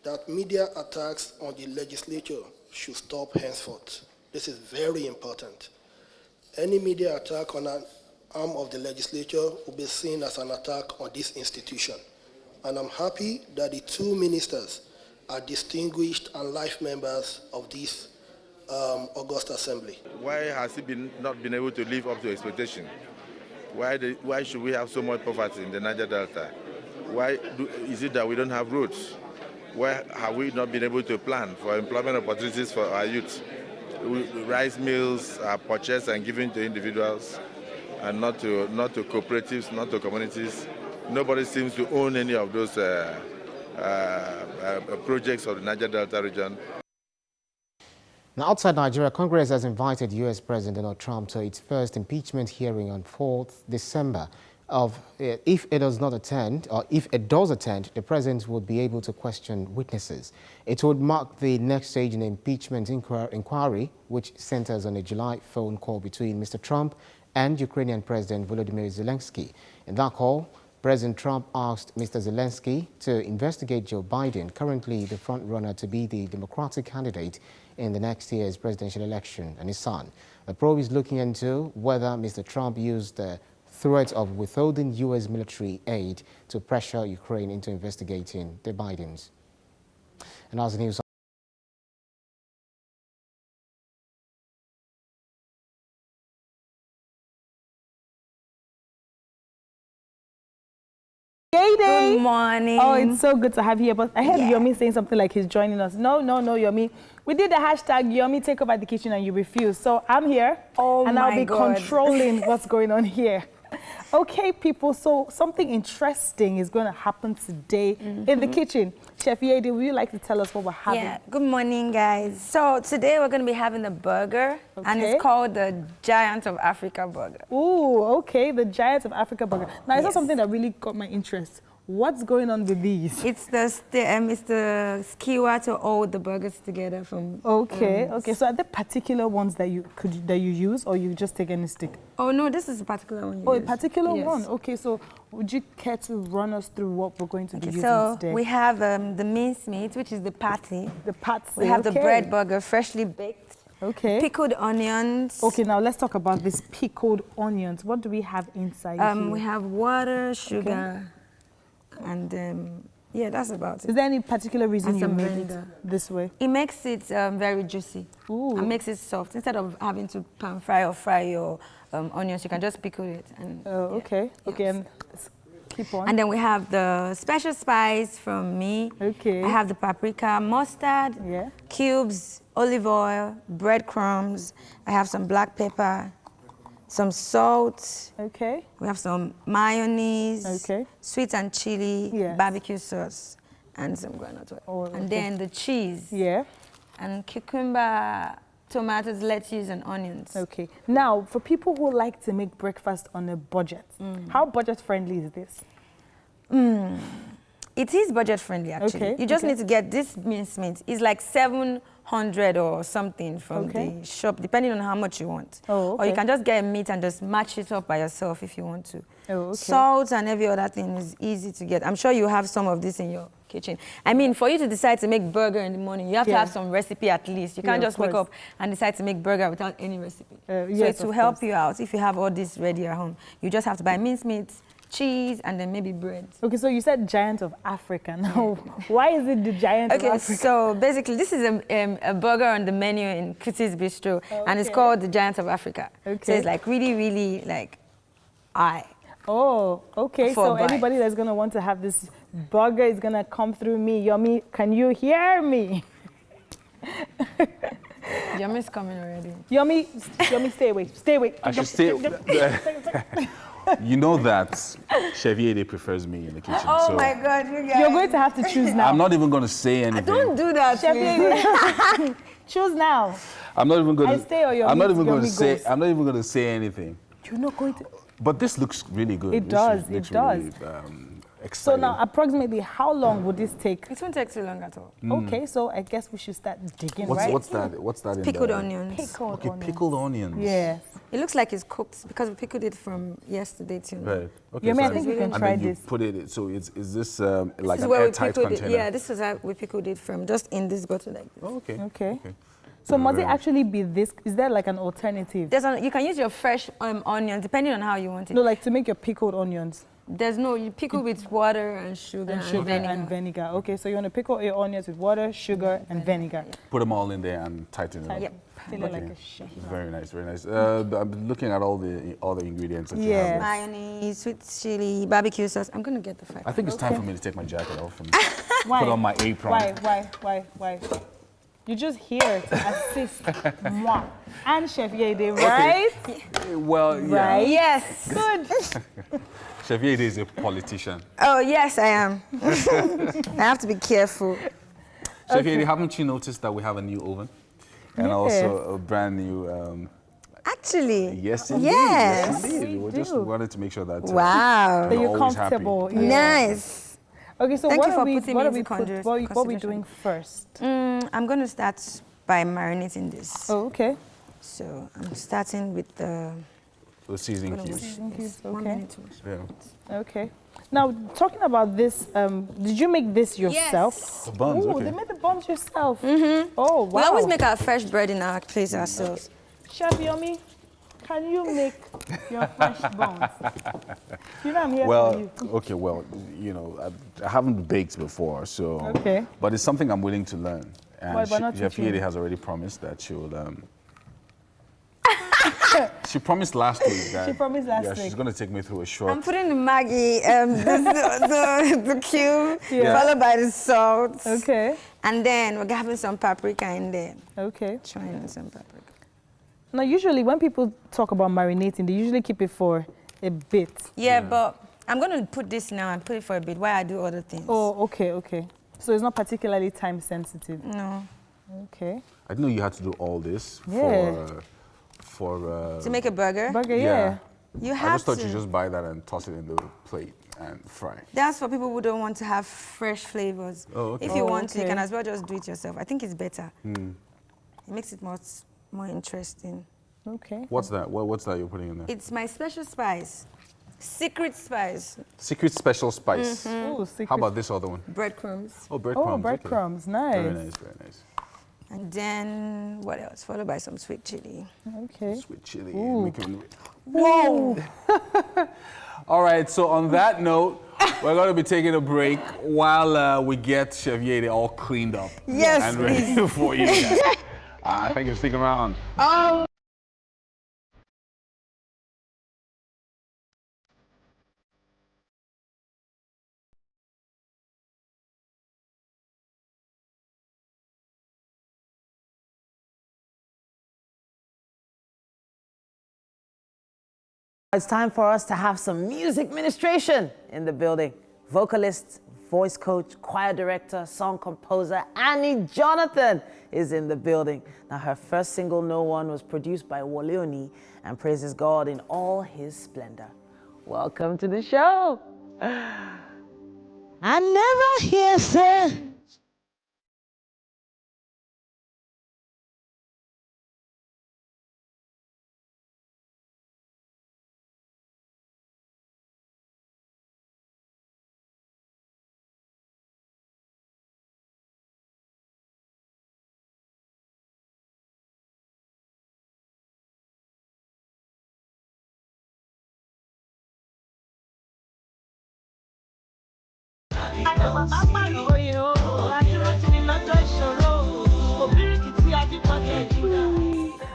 that media attacks on the legislature should stop henceforth. This is very important. Any media attack on an arm of the legislature will be seen as an attack on this institution. And I'm happy that the two ministers are distinguished and life members of this August Assembly. Why has he not been able to live up to expectation? Why should we have so much poverty in the Niger Delta? Why is it that we don't have roads? Why have we not been able to plan for employment opportunities for our youth? Rice mills are purchased and given to individuals and not to cooperatives, not to communities. Nobody seems to own any of those projects of the Niger Delta region. Now, outside Nigeria, Congress has invited U.S. President Donald Trump to its first impeachment hearing on 4th December. If it does attend, the president would be able to question witnesses. It would mark the next stage in the impeachment inquiry, which centers on a July phone call between Mr. Trump and Ukrainian President Volodymyr Zelensky. In that call, President Trump asked Mr. Zelensky to investigate Joe Biden, currently the front-runner to be the Democratic candidate in the next year's presidential election, and his son. The probe is looking into whether Mr. Trump used the threat of withholding U.S. military aid to pressure Ukraine into investigating the Bidens. And as the news Good morning. Oh, it's so good to have you here. But I heard Yomi saying something like he's joining us. No, Yomi. We did the hashtag Yomi take over the kitchen and you refuse. So I'm here and I'll be controlling what's going on here. Okay, people, so something interesting is going to happen today in the kitchen. Chef Yedi, would you like to tell us what we're having? Yeah, good morning, guys. So today we're going to be having a burger, and it's called the Giant of Africa burger. Ooh, okay, the Giant of Africa burger. Now, is that something that really got my interest? What's going on with these? It's the skewer to hold the burgers together from. Okay. So are there particular ones that you use, or you just take any stick? Oh no, this is a particular one. A particular one. Okay, so would you care to run us through what we're going to be using today? So we have the mincemeat, which is the patty. The patty. We have the bread burger, freshly baked. Okay. Pickled onions. Okay, now let's talk about these pickled onions. What do we have inside here? We have water, sugar. And yeah, that's about it. Is there any particular reason you made it this way? It makes it very juicy. Ooh. And makes it soft. Instead of having to pan fry or fry your onions, you can just pickle it. And, okay. Okay, and keep on. And then we have the special spice from me. Okay. I have the paprika, mustard, cubes, olive oil, breadcrumbs. I have some black pepper, some salt. Okay. We have some mayonnaise. Okay. Sweet and chili, barbecue sauce, and some groundnut oil. And then the cheese. Yeah. And cucumber, tomatoes, lettuce, and onions. Okay. Now, for people who like to make breakfast on a budget, how budget-friendly is this? It is budget-friendly, actually. Okay. You just need to get this mincemeat. It's like 700 or something from the shop, depending on how much you want. Oh, okay. Or you can just get a meat and just match it up by yourself if you want to. Oh, okay. Salt and every other thing is easy to get. I'm sure you have some of this in your kitchen. I mean, for you to decide to make burger in the morning, you have to have some recipe at least. You can't just wake up and decide to make burger without any recipe. So it will help you out if you have all this ready at home. You just have to buy mincemeat, cheese, and then maybe bread. Okay, so you said Giant of Africa. Now, why is it the Giant of Africa? Okay, so basically this is a burger on the menu in Kuti's Bistro, and it's called the Giant of Africa. Okay. So it's like really, really like Oh, okay. So anybody that's going to want to have this burger is going to come through me. Yomi, can you hear me? Yomi's coming already. Yomi, stay away. Stay away. I should stay. You know that Chef Yede prefers me in the kitchen. Oh my God, you guys. You're going to have to choose now. I'm not even going to say anything. Don't do that, Chef Yede. Choose now. I'm not even going to. I stay or your I'm not meat, even going to Yomi say. goes. I'm not even going to say anything. You're not going to. But this looks really good. It This does, looks it does. Really, So exciting. now, approximately how long would this take? It won't take too long at all. Okay, so I guess we should start digging, What's, right? what's that? What's that in Pickled there? onions. Pickled Okay, onions. pickled onions. Yes. It looks like it's cooked because we pickled it from yesterday till now. Right. Okay. Yeah, I so think you can and try then you this. put it. So is this like This is an where we airtight pickled it. container? Yeah, this is how we pickled it from, just in this bottle like this. Oh, okay. Okay. So must it actually be this? Is there like an alternative? You can use your fresh onions depending on how you want it. No, like to make your pickled onions. There's no, you pickle with water and sugar and vinegar. Okay, so you want to pickle your onions with water, sugar, and vinegar. Put them all in there and tighten it up. Yep. Feeling like a chef. Very nice, very nice. I'm looking at all the ingredients that you have. Mayonnaise, sweet chili, barbecue sauce. I'm gonna get the fried. I think it's time for me to take my jacket off and Why? put on my apron. Why? You're just here to assist moi and Chef Yede, right? Well, yeah. Right? Yes. Good. Chef Yede is a politician. Oh yes, I am. I have to be careful. Chef Yede, haven't you noticed that we have a new oven? And also a brand new... Actually. Yes, indeed. Yes. Yes, indeed. We just wanted to make sure that... Wow. That you're always comfortable. happy. Yeah. Nice. Okay, so Thank what you for are we putting what me are we into put, what are we doing first? I'm going to start by marinating this. Oh, okay. So I'm starting with the seasoning cubes. Seasoning cubes, One okay. minute. Yeah. Okay. Now, talking about this, did you make this yourself? The buns, Ooh, okay. they made the buns yourself. Mm-hmm. Oh, wow. We always make our fresh bread in our place ourselves. Chef Yomi, can you make your fresh buns? You know I'm here for you. Okay, well, you know, I haven't baked before, so... Okay. But it's something I'm willing to learn. And Why not Chef teach me? Yede has already promised that she will... She promised last week that... She promised last Yeah, she's week. going to take me through a short... I'm putting the Maggi, the cube, followed by the salt. Okay. And then we're having some paprika in there. Okay. Trying some paprika. Now, usually when people talk about marinating, they usually keep it for a bit. Yeah, but I'm going to put this now and put it for a bit while I do other things. Oh, okay, okay. So it's not particularly time sensitive. No. Okay. I didn't know you had to do all this To make a burger? Burger, yeah. You have I just thought to. you just buy that and toss it in the plate and fry. That's for people who don't want to have fresh flavors. Oh, okay. If you want to, you okay. can as well just do it yourself. I think it's better. Mm. It makes it more interesting. Okay. What's that? What's that you're putting in there? It's my special spice. Secret spice. Secret special spice. Ooh, secret. How about this other one? Breadcrumbs. Oh, breadcrumbs. Oh, okay. breadcrumbs. Nice. Very nice, very nice. And then, what else? Followed by some sweet chili. Okay. Sweet chili. Ooh. Whoa! All right, so on that note, we're going to be taking a break while we get Chef Yede all cleaned up. Yes, and ready for you guys. Thank you for sticking around. It's time for us to have some music ministration in the building. Vocalist, voice coach, choir director, song composer, Annie Jonathan is in the building. Now, her first single, No One, was produced by Wole Oni and praises God in all his splendor. Welcome to the show. I never hear say.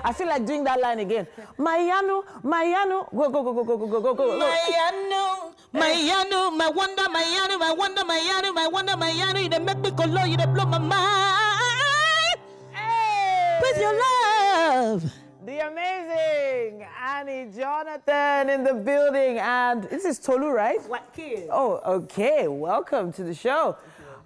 I feel like doing that line again. Mayanu, Mayanu, go, go, go, go, go, go, go, go, go. Mayanu, Mayanu, my wonder, Mayanu, my wonder, Mayanu, my wonder, Mayanu, you dey make me color, you dey blow my mind. Hey! With your love. The amazing Annie Jonathan in the building. And this is Tolu, right? What kid? Oh, okay. Welcome to the show.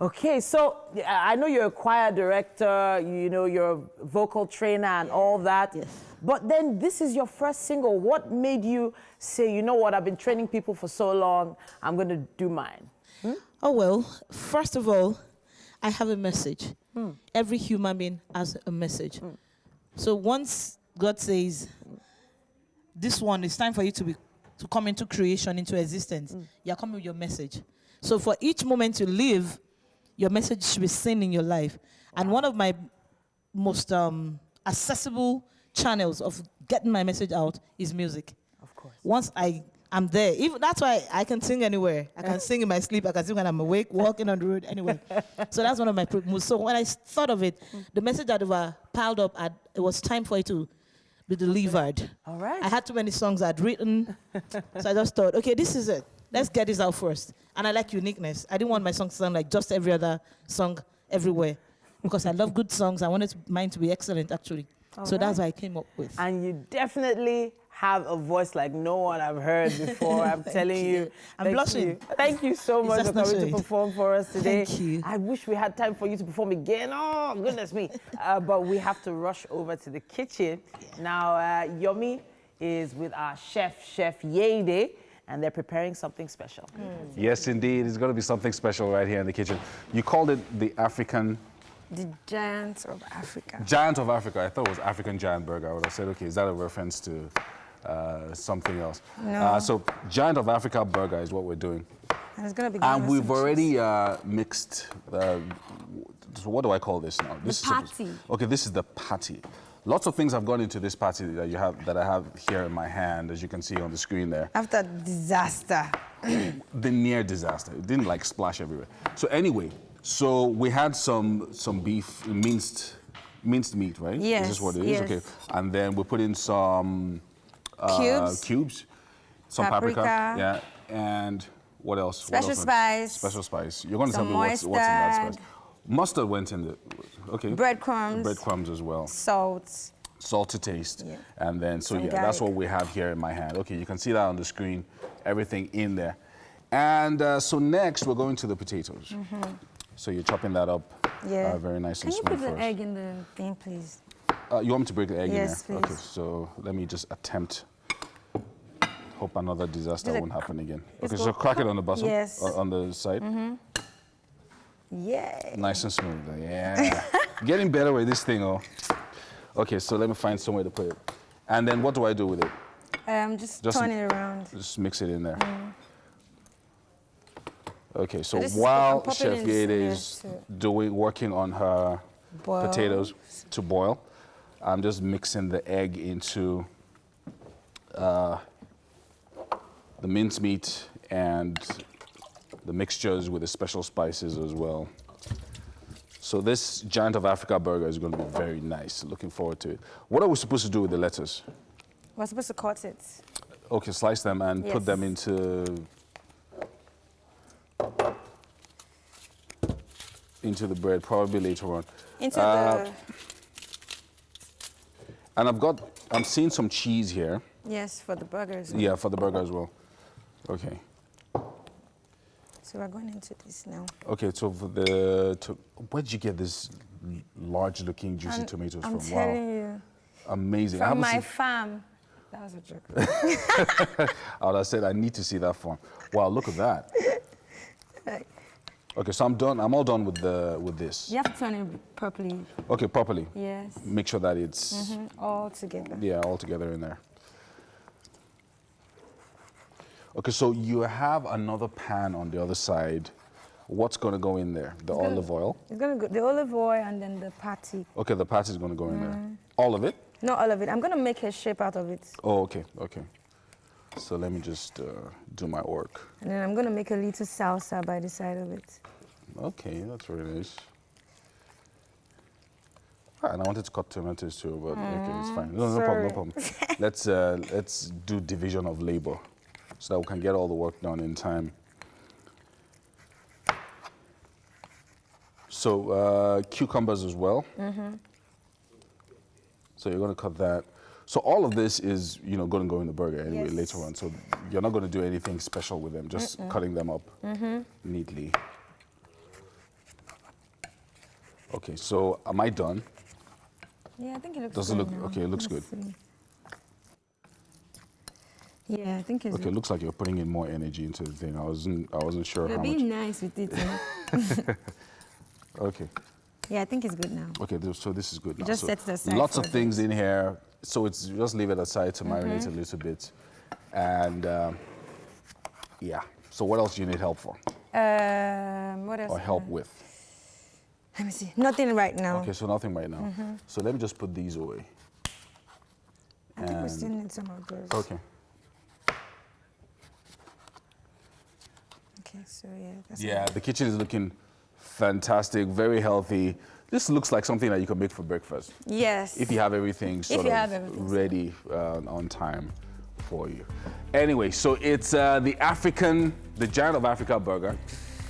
Okay, so I know you're a choir director, you know, you're a vocal trainer and all that. Yes. But then this is your first single. What made you say, you know what, I've been training people for so long, I'm going to do mine? Oh, well, first of all, I have a message. Every human being has a message. So once God says, this one, it's time for you to come into creation, into existence, you're coming with your message. So for each moment you live, your message should be seen in your life. And one of my most accessible channels of getting my message out is music. Of course. Once I'm there, even that's why I can sing anywhere. I can sing in my sleep. I can sing when I'm awake, walking on the road, anywhere. So that's one of my moves. So when I thought of it, the message that were piled up, it was time for it to be delivered. All right. I had too many songs I'd written, so I just thought, okay, this is it. Let's get this out first. And I like uniqueness. I didn't want my song to sound like just every other song everywhere, because I love good songs. I wanted mine to be excellent, actually. So that's what I came up with. And you definitely have a voice like no one I've heard before. I'm telling you. I'm blushing. Thank you so much for coming to perform for us today. Thank you. I wish we had time for you to perform again. Oh, goodness me. But we have to rush over to the kitchen. Now, Yomi is with our Chef Yede, and they're preparing something special. Yes, indeed. It's going to be something special right here in the kitchen. You called it the African... The Giant of Africa. Giant of Africa. I thought it was African Giant Burger. I would have said, okay, is that a reference to something else? No. So Giant of Africa Burger is what we're doing. And it's going to be And we've already mixed, so what do I call this now? This patty. Okay, this is the patty. Lots of things have gone into this patty that I have here in my hand, as you can see on the screen there. After disaster. The near disaster. It didn't like splash everywhere. So anyway, so we had some beef, minced meat, right? Yes. Is this what it is? Yes. Okay. And then we put in some cubes, some paprika, yeah, and what else? Special spice. Special spice. You're going to tell Some me what's in that mustard. spice. Mustard went in the, okay. Breadcrumbs. Breadcrumbs as well. Salt. Salt to taste. Yeah. And then, so Some yeah, that's garlic. what we have here in my hand. Okay, you can see that on the screen, everything in there. And so next, we're going to the potatoes. So you're chopping that up Yeah. very nice and Can you smooth put the for us. egg in the thing, please? You want me to break the egg Yes, in there? please. Okay, so let me just attempt. Hope another disaster won't happen again. Okay, so crack it on the bottom, Yes. on the side. Yeah. Nice and smooth, yeah. Getting better with this thing, oh. Okay, so let me find somewhere to put it. And then what do I do with it? Just turn it around. Just mix it in there. Okay, so This is- while I'm popping Chef in Yede this, is working on her potatoes to boil, I'm just mixing the egg into the mincemeat and the mixtures with the special spices as well. So this Giant of Africa burger is going to be very nice. Looking forward to it. What are we supposed to do with the lettuce? We're supposed to cut it. Okay, slice them and put Yes. them into the bread, probably later on. Into the... And I'm seeing some cheese here. Yes, for the burgers. Yeah, for the burger as well. Okay. So we're going into this now. Okay, so for where'd you get this large-looking juicy tomatoes I'm from? telling you. Amazing. I From haven't my seen- farm. That was a joke. I would have said I need to see that farm. Wow, look at that. Okay, so I'm done. I'm all done with this. You have to turn it properly. Okay, properly. Yes. Make sure that it's All together. yeah, all together in there. Okay, so you have another pan on the other side. What's going to go in there? The olive oil? It's going to go the olive oil and then the patty. Okay, the patty is going to go in there. All of it? Not all of it. I'm going to make a shape out of it. Oh, okay, okay. So let me just do my work. And then I'm going to make a little salsa by the side of it. Okay, that's very nice. Ah, and I wanted to cut tomatoes too, but okay, it's fine. No problem, no problem. Let's do division of labor so that we can get all the work done in time. So cucumbers as well. So you're going to cut that. So all of this is, going to go in the burger anyway later on. So you're not going to do anything special with them, just cutting them up neatly. Okay, so am I done? Yeah, I think it looks Does good it look, now. okay, it looks Let's good. see. Yeah, I think it's Okay, it looks like you're putting in more energy into the thing. I wasn't sure You're how being much. nice with it. Okay. Yeah, I think it's good now. Okay, so this is good now. Just So set it aside lots for of a things bit. in here. So it's just leave it aside to marinate a little bit. And yeah. So what else do you need help for? What else? Or help with? Let me see. Nothing right now. Okay, so nothing right now. So let me just put these away. I think we still need some of those. Okay. Okay, so yeah. That's Yeah, the kitchen is looking fantastic, very healthy. This looks like something that you can make for breakfast. Yes. If you have everything sort of ready on time for you. Anyway, so it's the Giant of Africa burger.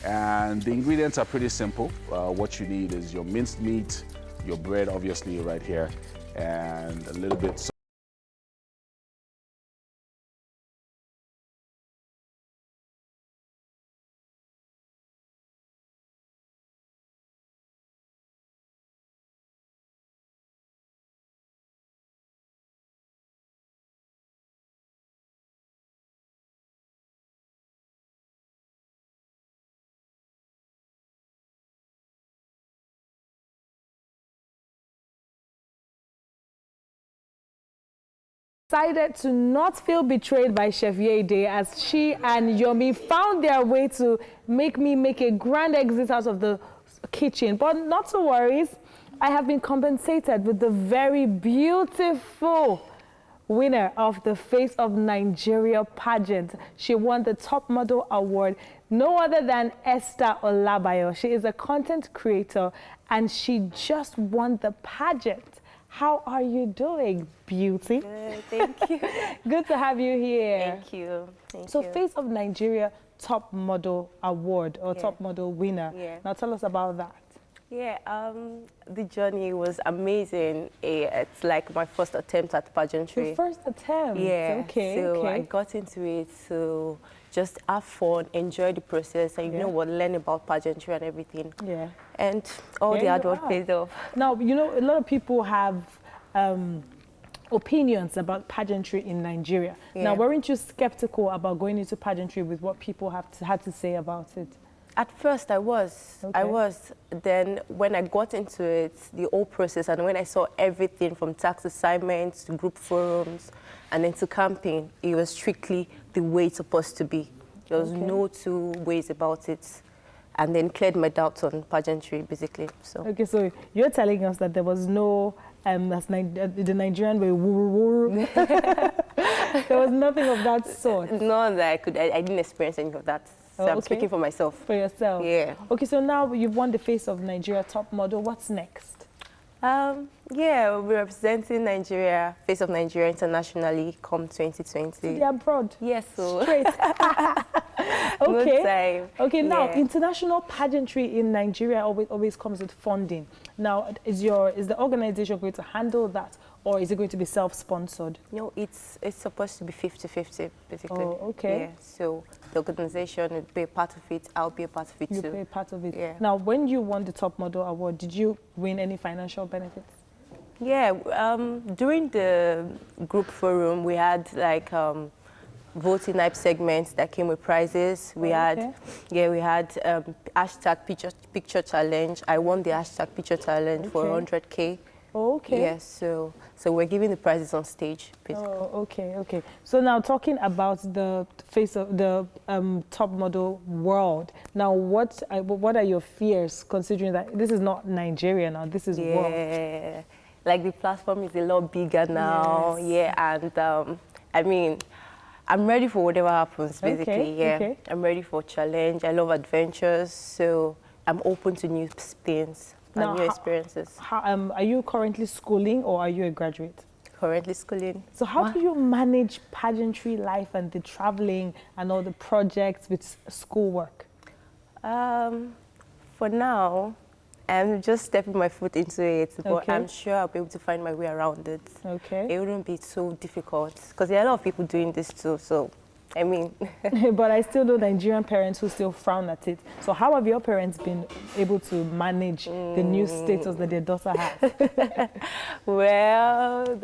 And the ingredients are pretty simple. What you need is your minced meat, your bread, obviously, right here, and a little bit. Decided to not feel betrayed by Chef Yede as she and Yomi found their way to make me make a grand exit out of the kitchen. But not to worry, I have been compensated with the very beautiful winner of the Face of Nigeria pageant. She won the Top Model Award, no other than Esther Olayo. She is a content creator and she just won the pageant. How are you doing, beauty? Good, thank you. Good to have you here. Thank you. Thank so, you. Face of Nigeria Top Model Award or Top Model winner. Yeah. Now, tell us about that. Yeah, the journey was amazing. It's like my first attempt at pageantry. Your first attempt? Yeah. Okay. So I got into it to just have fun, enjoy the process, and you know what, learn about pageantry and everything. Yeah. And all the hard work paid off. Now, you know, a lot of people have opinions about pageantry in Nigeria. Yeah. Now, weren't you skeptical about going into pageantry with what people had to say about it? At first, I was. Then when I got into it, the whole process, and when I saw everything from tax assignments to group forums and then to camping, it was strictly the way it's supposed to be. There was no two ways about it. And then cleared my doubts on pageantry, basically. So. Okay, so you're telling us that there was no, the Nigerian way, woo. There was nothing of that sort? No, that I didn't experience any of that. So I'm speaking for myself. For yourself? Yeah. Okay, so now you've won the Face of Nigeria Top Model. What's next? Yeah, we'll be representing Nigeria, Face of Nigeria internationally come 2020. To the abroad? Yes, so. Straight. Okay. Okay, now international pageantry in Nigeria always comes with funding. Now, is the organization going to handle that, or is it going to be self-sponsored? No, it's supposed to be 50-50, basically. Oh, okay. Yeah, so the organization will be a part of it, I'll be a part of it too. You'll be a part of it. Yeah. Now, when you won the Top Model Award, did you win any financial benefits? Yeah, during the group forum, we had like voting type segments that came with prizes. We had hashtag picture challenge. I won the hashtag picture challenge for 100K. Okay. Yes, so we're giving the prizes on stage, basically. Oh, okay. So now talking about the Face of the Top Model world. Now, what are your fears, considering that this is not Nigeria now, this is world? Yeah, like the platform is a lot bigger now. Yes. Yeah, and I mean, I'm ready for whatever happens, basically. Okay. I'm ready for challenge. I love adventures, so I'm open to new spins and new experiences. Are you currently schooling or are you a graduate? Currently schooling. So how do you manage pageantry life and the traveling and all the projects with schoolwork? For now, I'm just stepping my foot into it, but I'm sure I'll be able to find my way around it. Okay. It wouldn't be so difficult because there are a lot of people doing this too, so I mean. But I still know Nigerian parents who still frown at it. So how have your parents been able to manage the new status that their daughter has? Well,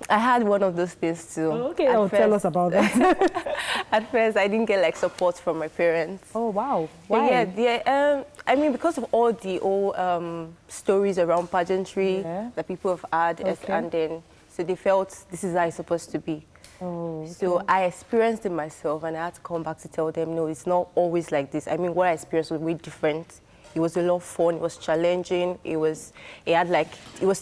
I had one of those things too. Oh, okay, tell us about that. At first, I didn't get like support from my parents. Oh, wow. Why? Yeah. I mean, because of all the old stories around pageantry that people have had, and then so they felt this is how it's supposed to be. Oh, okay. So I experienced it myself, and I had to come back to tell them, no, it's not always like this. I mean, what I experienced was way different. It was a lot of fun. It was challenging. It was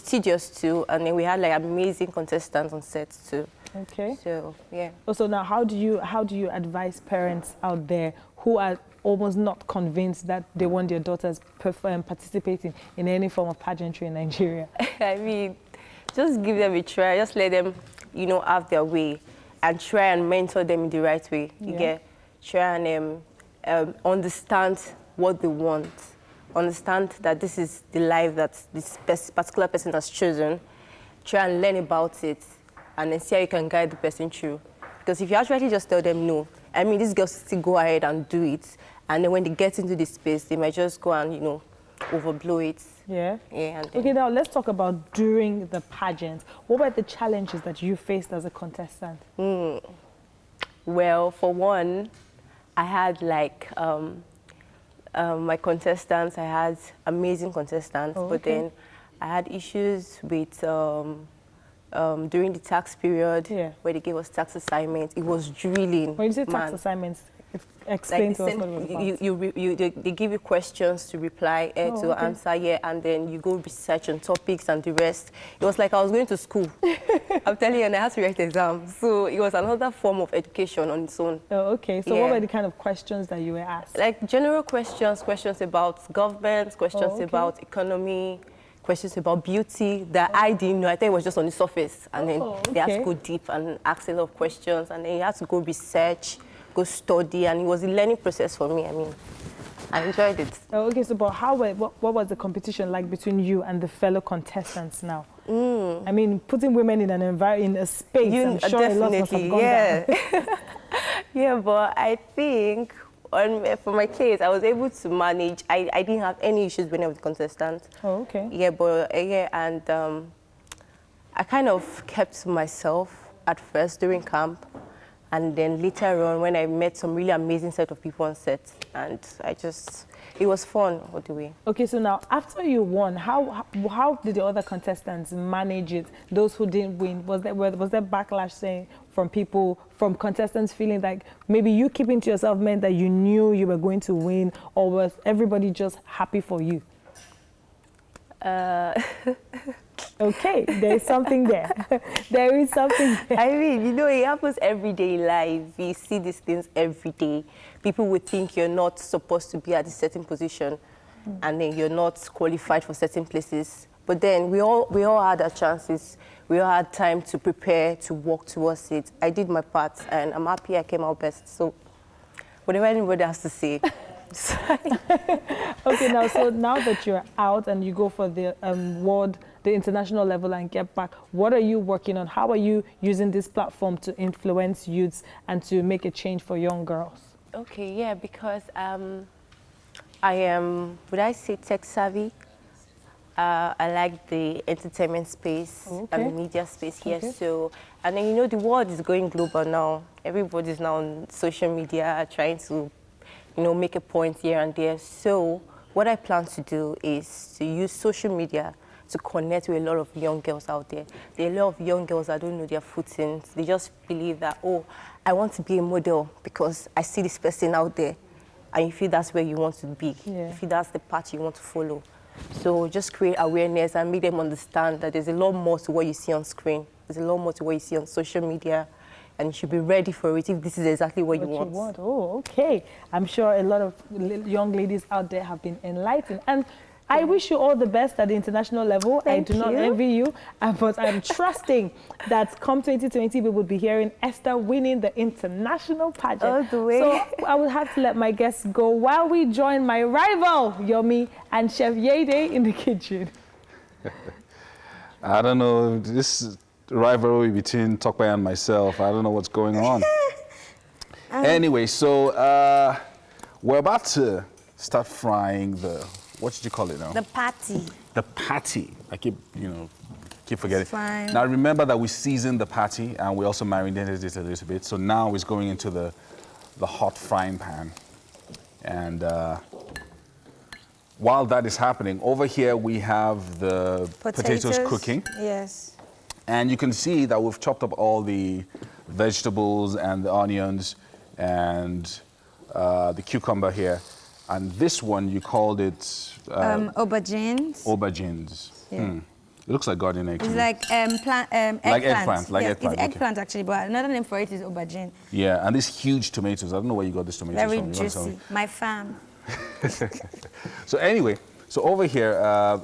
tedious too, and then we had like amazing contestants on set too. Okay. So yeah. So now, how do you advise parents out there who are almost not convinced that they want their daughters participating in any form of pageantry in Nigeria? I mean, just give them a try. Just let them, have their way, and try and mentor them in the right way. Try and understand what they want. Understand that this is the life that this particular person has chosen. Try and learn about it, and then see how you can guide the person through. Because if you actually just tell them no, I mean, these girls still go ahead and do it, and then when they get into this space, they might just go and, overblow it. Yeah. Yeah. Okay, now let's talk about during the pageant. What were the challenges that you faced as a contestant? Well, for one, I had like my contestants. I had amazing contestants, but then I had issues with during the tax period where they gave us tax assignments. It was drilling. When you say tax assignments, explain to us what it was about. They give you questions to reply, to answer, and then you go research on topics and the rest. It was like I was going to school. I'm telling you, and I had to write exams. So it was another form of education on its own. Oh, okay. So what were the kind of questions that you were asked? Like general questions about government, questions about economy, questions about beauty that I didn't know. I thought it was just on the surface. And then they had to go deep and ask a lot of questions. And then you had to go research, go study. And it was a learning process for me. I mean, I enjoyed it. Oh, okay, so but what was the competition like between you and the fellow contestants now? I mean, putting women in in a space, I'm sure a lot must have gone down. Yeah, but I think for my case, I was able to manage. I didn't have any issues when I was a contestant. Oh, okay. Yeah, but and I kind of kept to myself at first during camp, and then later on when I met some really amazing set of people on set, and it was fun all the way. Okay, so now after you won, how did the other contestants manage it? Those who didn't win, was there backlash saying from contestants feeling like maybe you keeping to yourself meant that you knew you were going to win, or was everybody just happy for you? Okay, there's something there. There is something there. I mean, it happens every day in life. You see these things every day. People would think you're not supposed to be at a certain position, and then you're not qualified for certain places. But then we all had our chances. We all had time to prepare, to work towards it. I did my part, and I'm happy I came out best. So whatever anybody has to say. Okay, now that you're out and you go for the the international level and get back, what are you working on? How are you using this platform to influence youths and to make a change for young girls? Okay, yeah, because I am, would I say tech savvy? I like the entertainment space and the media space here. So, and then, the world is going global now. Everybody's now on social media trying to, make a point here and there. So what I plan to do is to use social media to connect with a lot of young girls out there. There are a lot of young girls that don't know their footings. They just believe that, I want to be a model because I see this person out there, and you feel that's where you want to be. You feel that's the path you want to follow. So just create awareness and make them understand that there's a lot more to what you see on screen. There's a lot more to what you see on social media, and you should be ready for it if this is exactly what you want. Oh, okay. I'm sure a lot of young ladies out there have been enlightened. And I wish you all the best at the international level. I do not envy you, but I'm trusting that come 2020, we will be hearing Esther winning the international pageant. All the way. So I will have to let my guests go while we join my rival, Yomi, and Chef Yede in the kitchen. I don't know, this rivalry between Tokwe and myself, I don't know what's going on. Anyway, so we're about to start frying the, what did you call it now? The patty. The patty. I keep forgetting. It's fine. Now remember that we seasoned the patty and we also marinated it a little bit. So now it's going into the hot frying pan. And while that is happening, over here we have the potatoes cooking. Yes. And you can see that we've chopped up all the vegetables and the onions and the cucumber here. And this one, you called it... aubergines. Aubergines. Yeah. It looks like garden eggs. It's like eggplant. Like eggplant. It's eggplant actually, but another name for it is aubergine. Yeah, and these huge tomatoes. I don't know where you got these tomatoes Very from. juicy. My farm. So anyway, so over here,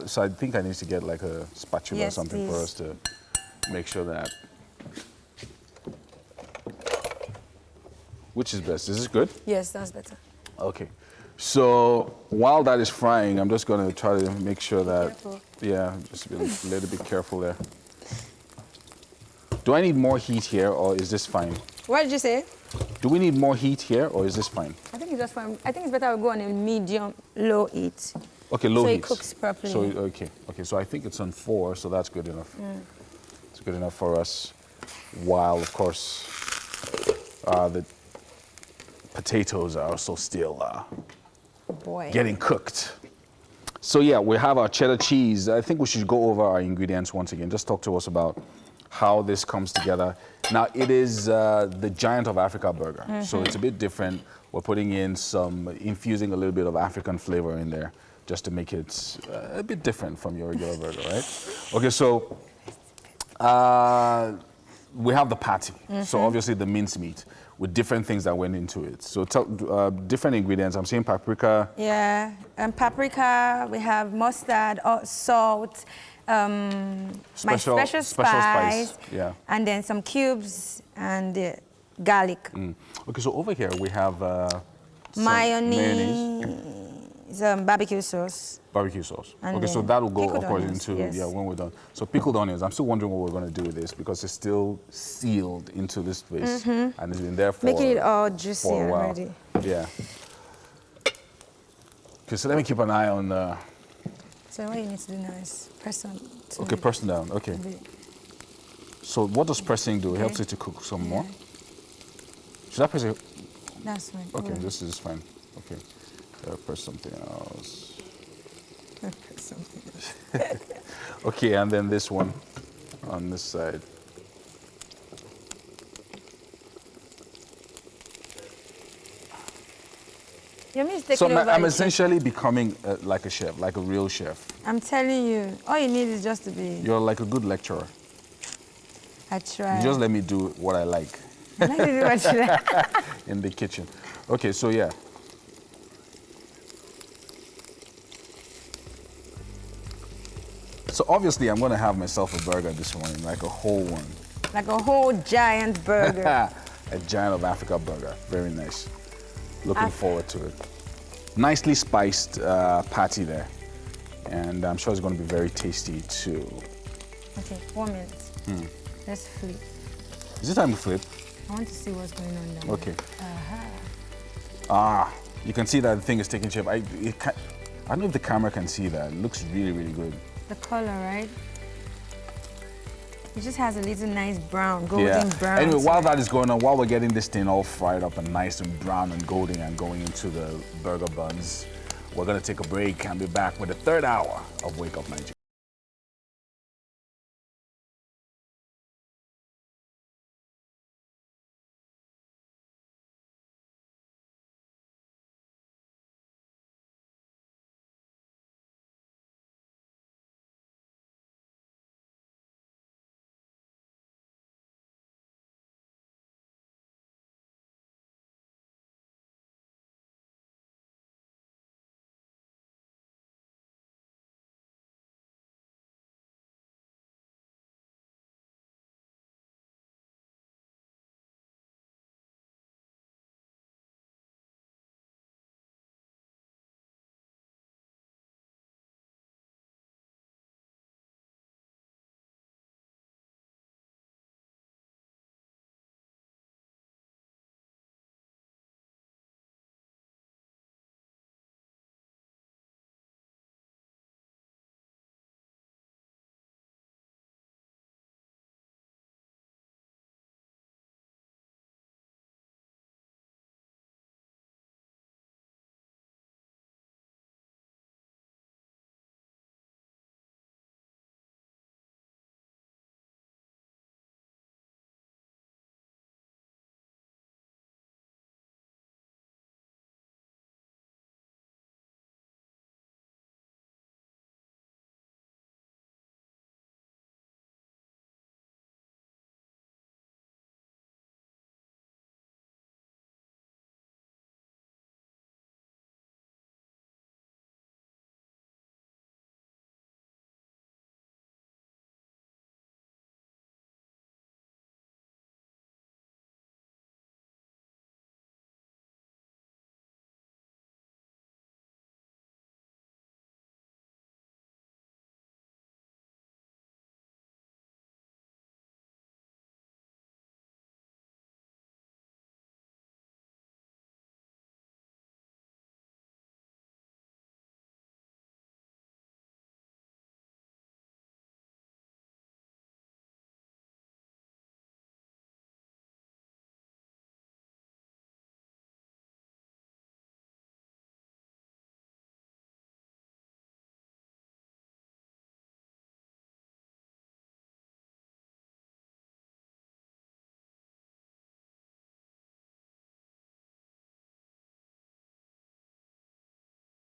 so I think I need to get like a spatula or something for us to make sure that... Which is best? Is this good? Yes, that's better. Okay. So while that is frying, I'm just going to try to make sure that... Yeah, just be a little bit careful there. Do I need more heat here, or is this fine? What did you say? Do we need more heat here, or is this fine? I think it's just fine. I think it's better to go on a medium, low heat. Okay, low heat. So it cooks properly. So, okay, so I think it's on 4, so that's good enough. It's good enough for us. While, of course, the potatoes are also still getting cooked. So yeah, we have our cheddar cheese. I think we should go over our ingredients once again. Just talk to us about how this comes together. Now, it is the Giant of Africa burger. So it's a bit different. We're putting in infusing a little bit of African flavor in there just to make it a bit different from your regular burger, right? Okay, so we have the patty. So obviously the mincemeat with different things that went into it. So different ingredients. I'm seeing paprika. Yeah, and paprika. We have mustard, salt, my special spice. Yeah. And then some cubes and garlic. Okay, so over here we have mayonnaise, barbecue sauce. Barbecue sauce. And okay, so that will go, of course, onions, into, when we're done. So pickled onions, I'm still wondering what we're going to do with this because it's still sealed into this place. And it's been there for making it all juicy for a and while. ready. Yeah. Okay, so let me keep an eye on... So what you need to do now is press on. Okay, pressing down, okay. So what does pressing do? It helps it to cook some more? Should I press it? That's fine. Okay, this is fine. Okay, press something else. Okay, and then this one on this side. Your meat is taking So over. I'm essentially becoming like a chef, like a real chef. I'm telling you, all you need is just to be... You're like a good lecturer. I try. You just let me do what I like. Let me do what you like. In the kitchen. Okay, so yeah. So obviously I'm going to have myself a burger this morning, like a whole one. Like a whole giant burger. A Giant of Africa burger. Very nice. Looking forward to it. Nicely spiced patty there. And I'm sure it's going to be very tasty too. Okay, 1 minute. Let's flip. Is it time to flip? I want to see what's going on now. Okay. You can see that the thing is taking shape. I don't know if the camera can see that. It looks really, really good. The color, right? It just has a little nice brown, golden brown. Anyway, while that is going on, while we're getting this thing all fried up and nice and brown and golden and going into the burger buns, we're going to take a break and be back with the third hour of Wake Up Nigeria.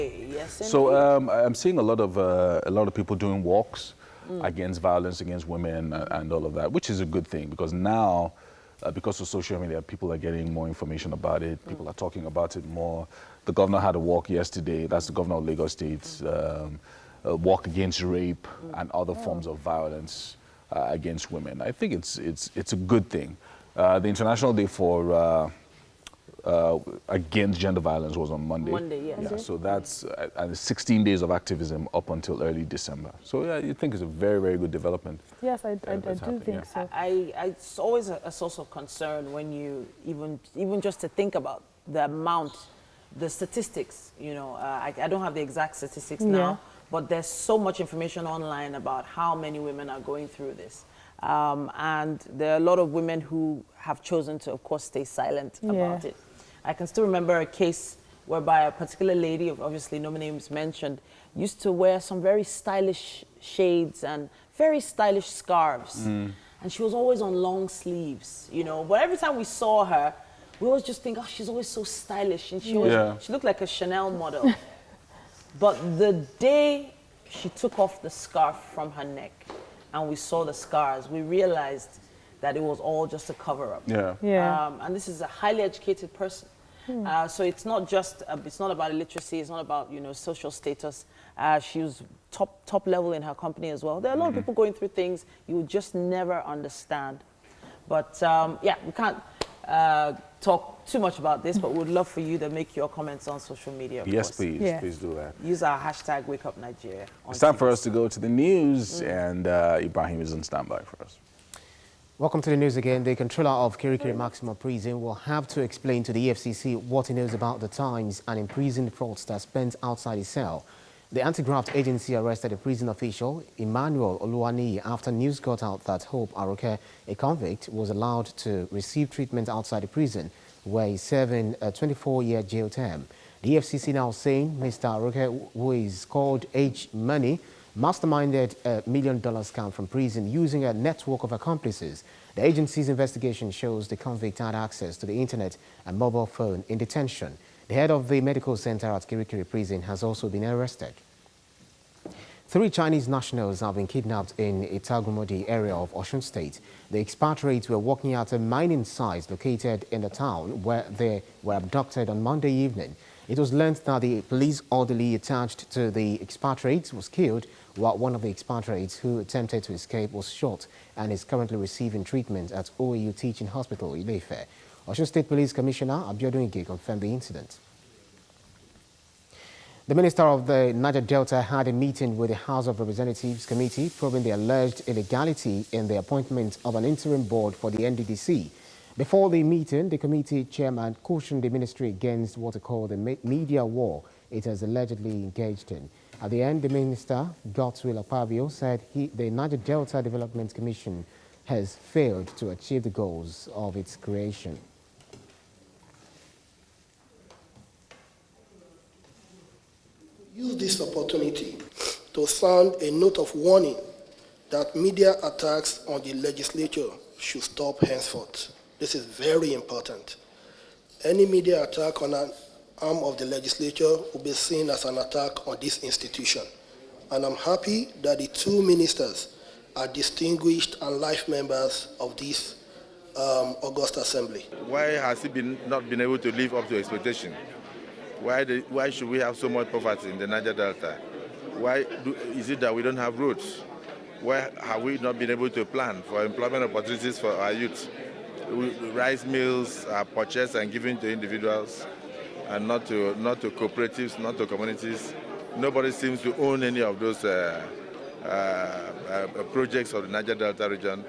Yes, So I'm seeing a lot of people doing walks against violence against women and all of that, which is a good thing because now, because of social media, people are getting more information about it. People are talking about it more. The governor had a walk yesterday. That's the governor of Lagos State. A walk against rape and other forms of violence against women. I think it's a good thing. The International Day for against gender violence was on Monday. Monday, yes. Yeah, so that's 16 days of activism up until early December. So yeah, you think it's a very, very good development. Yes, I do think so. It's always a source of concern when you even just to think about the amount, the statistics. You know, I don't have the exact statistics now, but there's so much information online about how many women are going through this. And there are a lot of women who have chosen to, of course, stay silent about it. I can still remember a case whereby a particular lady, obviously no names mentioned, used to wear some very stylish shades and very stylish scarves. And she was always on long sleeves, you know. But every time we saw her, we always just think, oh, she's always so stylish. And she looked like a Chanel model. But the day she took off the scarf from her neck and we saw the scars, we realized that it was all just a cover-up. And this is a highly educated person. So it's not just, it's not about illiteracy, it's not about, you know, social status. She was top level in her company as well. There are a lot of people going through things you would just never understand. But yeah, we can't talk too much about this, but we'd love for you to make your comments on social media. Yes, please. Please do that. Use our hashtag #WakeUpNigeria. It's time for us to go to the news, and Ibrahim is on standby for us. Welcome to the news again. The controller of Kirikiri Maximum Prison will have to explain to the EFCC what he knows about the times an imprisoned fraudster spent outside his cell. The anti-graft agency arrested a prison official, Emmanuel Oluwaniyi, after news got out that Hope Aroke, a convict, was allowed to receive treatment outside the prison, where he's serving a 24-year jail term. The EFCC now saying Mr. Aroke, who is called H Money, masterminded a $1 million scam from prison using a network of accomplices. The agency's investigation shows the convict had access to the internet and mobile phone in detention. The head of the medical center at Kirikiri prison has also been arrested. 3 Chinese nationals have been kidnapped in Itagumodi area of Osun State. The expatriates were working at a mining site located in the town where they were abducted on Monday evening. It was learned that the police orderly attached to the expatriates was killed, while one of the expatriates who attempted to escape was shot and is currently receiving treatment at OAU Teaching Hospital, Ile-Ife. Osun State Police Commissioner Abiodun Ige confirmed the incident. The Minister of the Niger Delta had a meeting with the House of Representatives Committee probing the alleged illegality in the appointment of an interim board for the NDDC. Before the meeting, the committee chairman cautioned the ministry against what he called the media war it has allegedly engaged in. At the end, the minister, Godswill Akpabio, said the Niger Delta Development Commission has failed to achieve the goals of its creation. Use this opportunity to sound a note of warning that media attacks on the legislature should stop henceforth. This is very important. Any media attack on an arm of the legislature will be seen as an attack on this institution. And I'm happy that the 2 ministers are distinguished and life members of this August Assembly. Why has he not been able to live up to expectation? Why should we have so much poverty in the Niger Delta? Why is it that we don't have roads? Why have we not been able to plan for employment opportunities for our youth? Rice mills are purchased and given to individuals and not to cooperatives, not to communities. Nobody seems to own any of those projects of the Niger Delta region.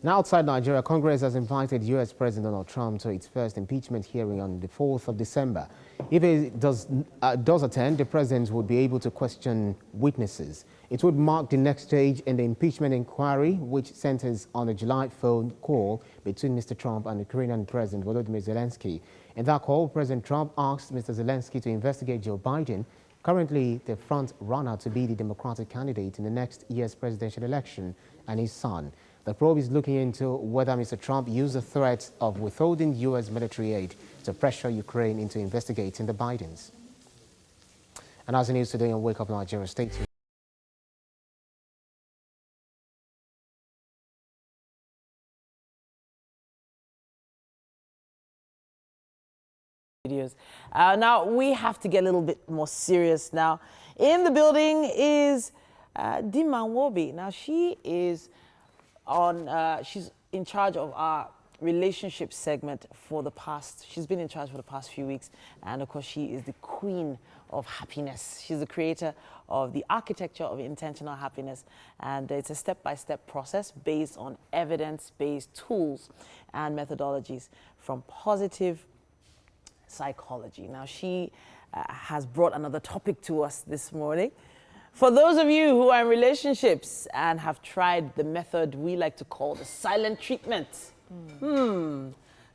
Now outside Nigeria, Congress has invited U.S. President Donald Trump to its first impeachment hearing on the 4th of December. If he does attend, the president would be able to question witnesses. It would mark the next stage in the impeachment inquiry, which centers on a July phone call between Mr. Trump and Ukrainian President Volodymyr Zelensky. In that call, President Trump asked Mr. Zelensky to investigate Joe Biden, currently the front runner to be the Democratic candidate in the next year's presidential election, and his son. The probe is looking into whether Mr. Trump used the threat of withholding U.S. military aid to pressure Ukraine into investigating the Bidens. And as the news today on Wake Up Nigeria, stay tuned. Now, we have to get a little bit more serious now. In the building is Dima Nwobi. Now, she is she's in charge of our relationship segment she's been in charge for the past few weeks. And of course, she is the queen of happiness. She's the creator of the architecture of intentional happiness. And it's a step-by-step process based on evidence-based tools and methodologies from positive psychology. Now, she has brought another topic to us this morning. For those of you who are in relationships and have tried the method we like to call the silent treatment,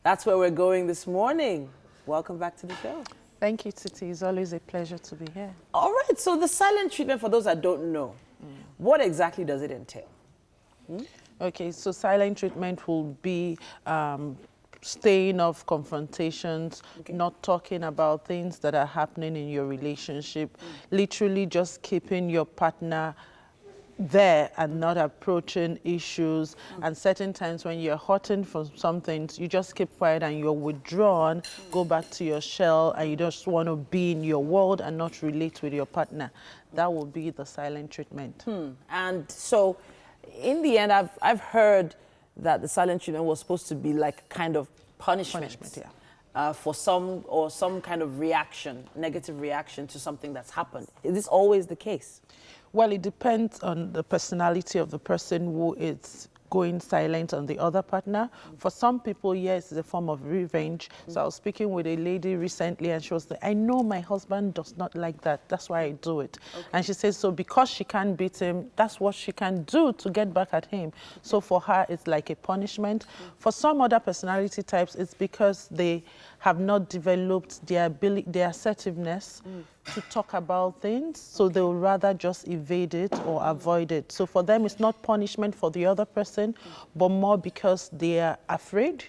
that's where we're going this morning. Welcome back to the show. Thank you, Titi. It's always a pleasure to be here. All right, so the silent treatment, for those that don't know, what exactly does it entail? Okay, so silent treatment will be staying off confrontations, not talking about things that are happening in your relationship, literally just keeping your partner there and not approaching issues. And certain times when you're hurting from something, you just keep quiet and you're withdrawn, go back to your shell, and you just want to be in your world and not relate with your partner. That will be the silent treatment. And so in the end, I've heard that the silent treatment was supposed to be like kind of punishment for some kind of reaction, negative reaction to something that's happened. Is this always the case? Well, it depends on the personality of the person who is going silent on the other partner. For some people, yes, it's a form of revenge. So I was speaking with a lady recently and she was like, I know my husband does not like that. That's why I do it. And she says, so because she can't beat him, that's what she can do to get back at him. So for her, it's like a punishment. For some other personality types, it's because they have not developed their ability, their assertiveness to talk about things, so they will rather just evade it or avoid it. So for them, it's not punishment for the other person, but more because they are afraid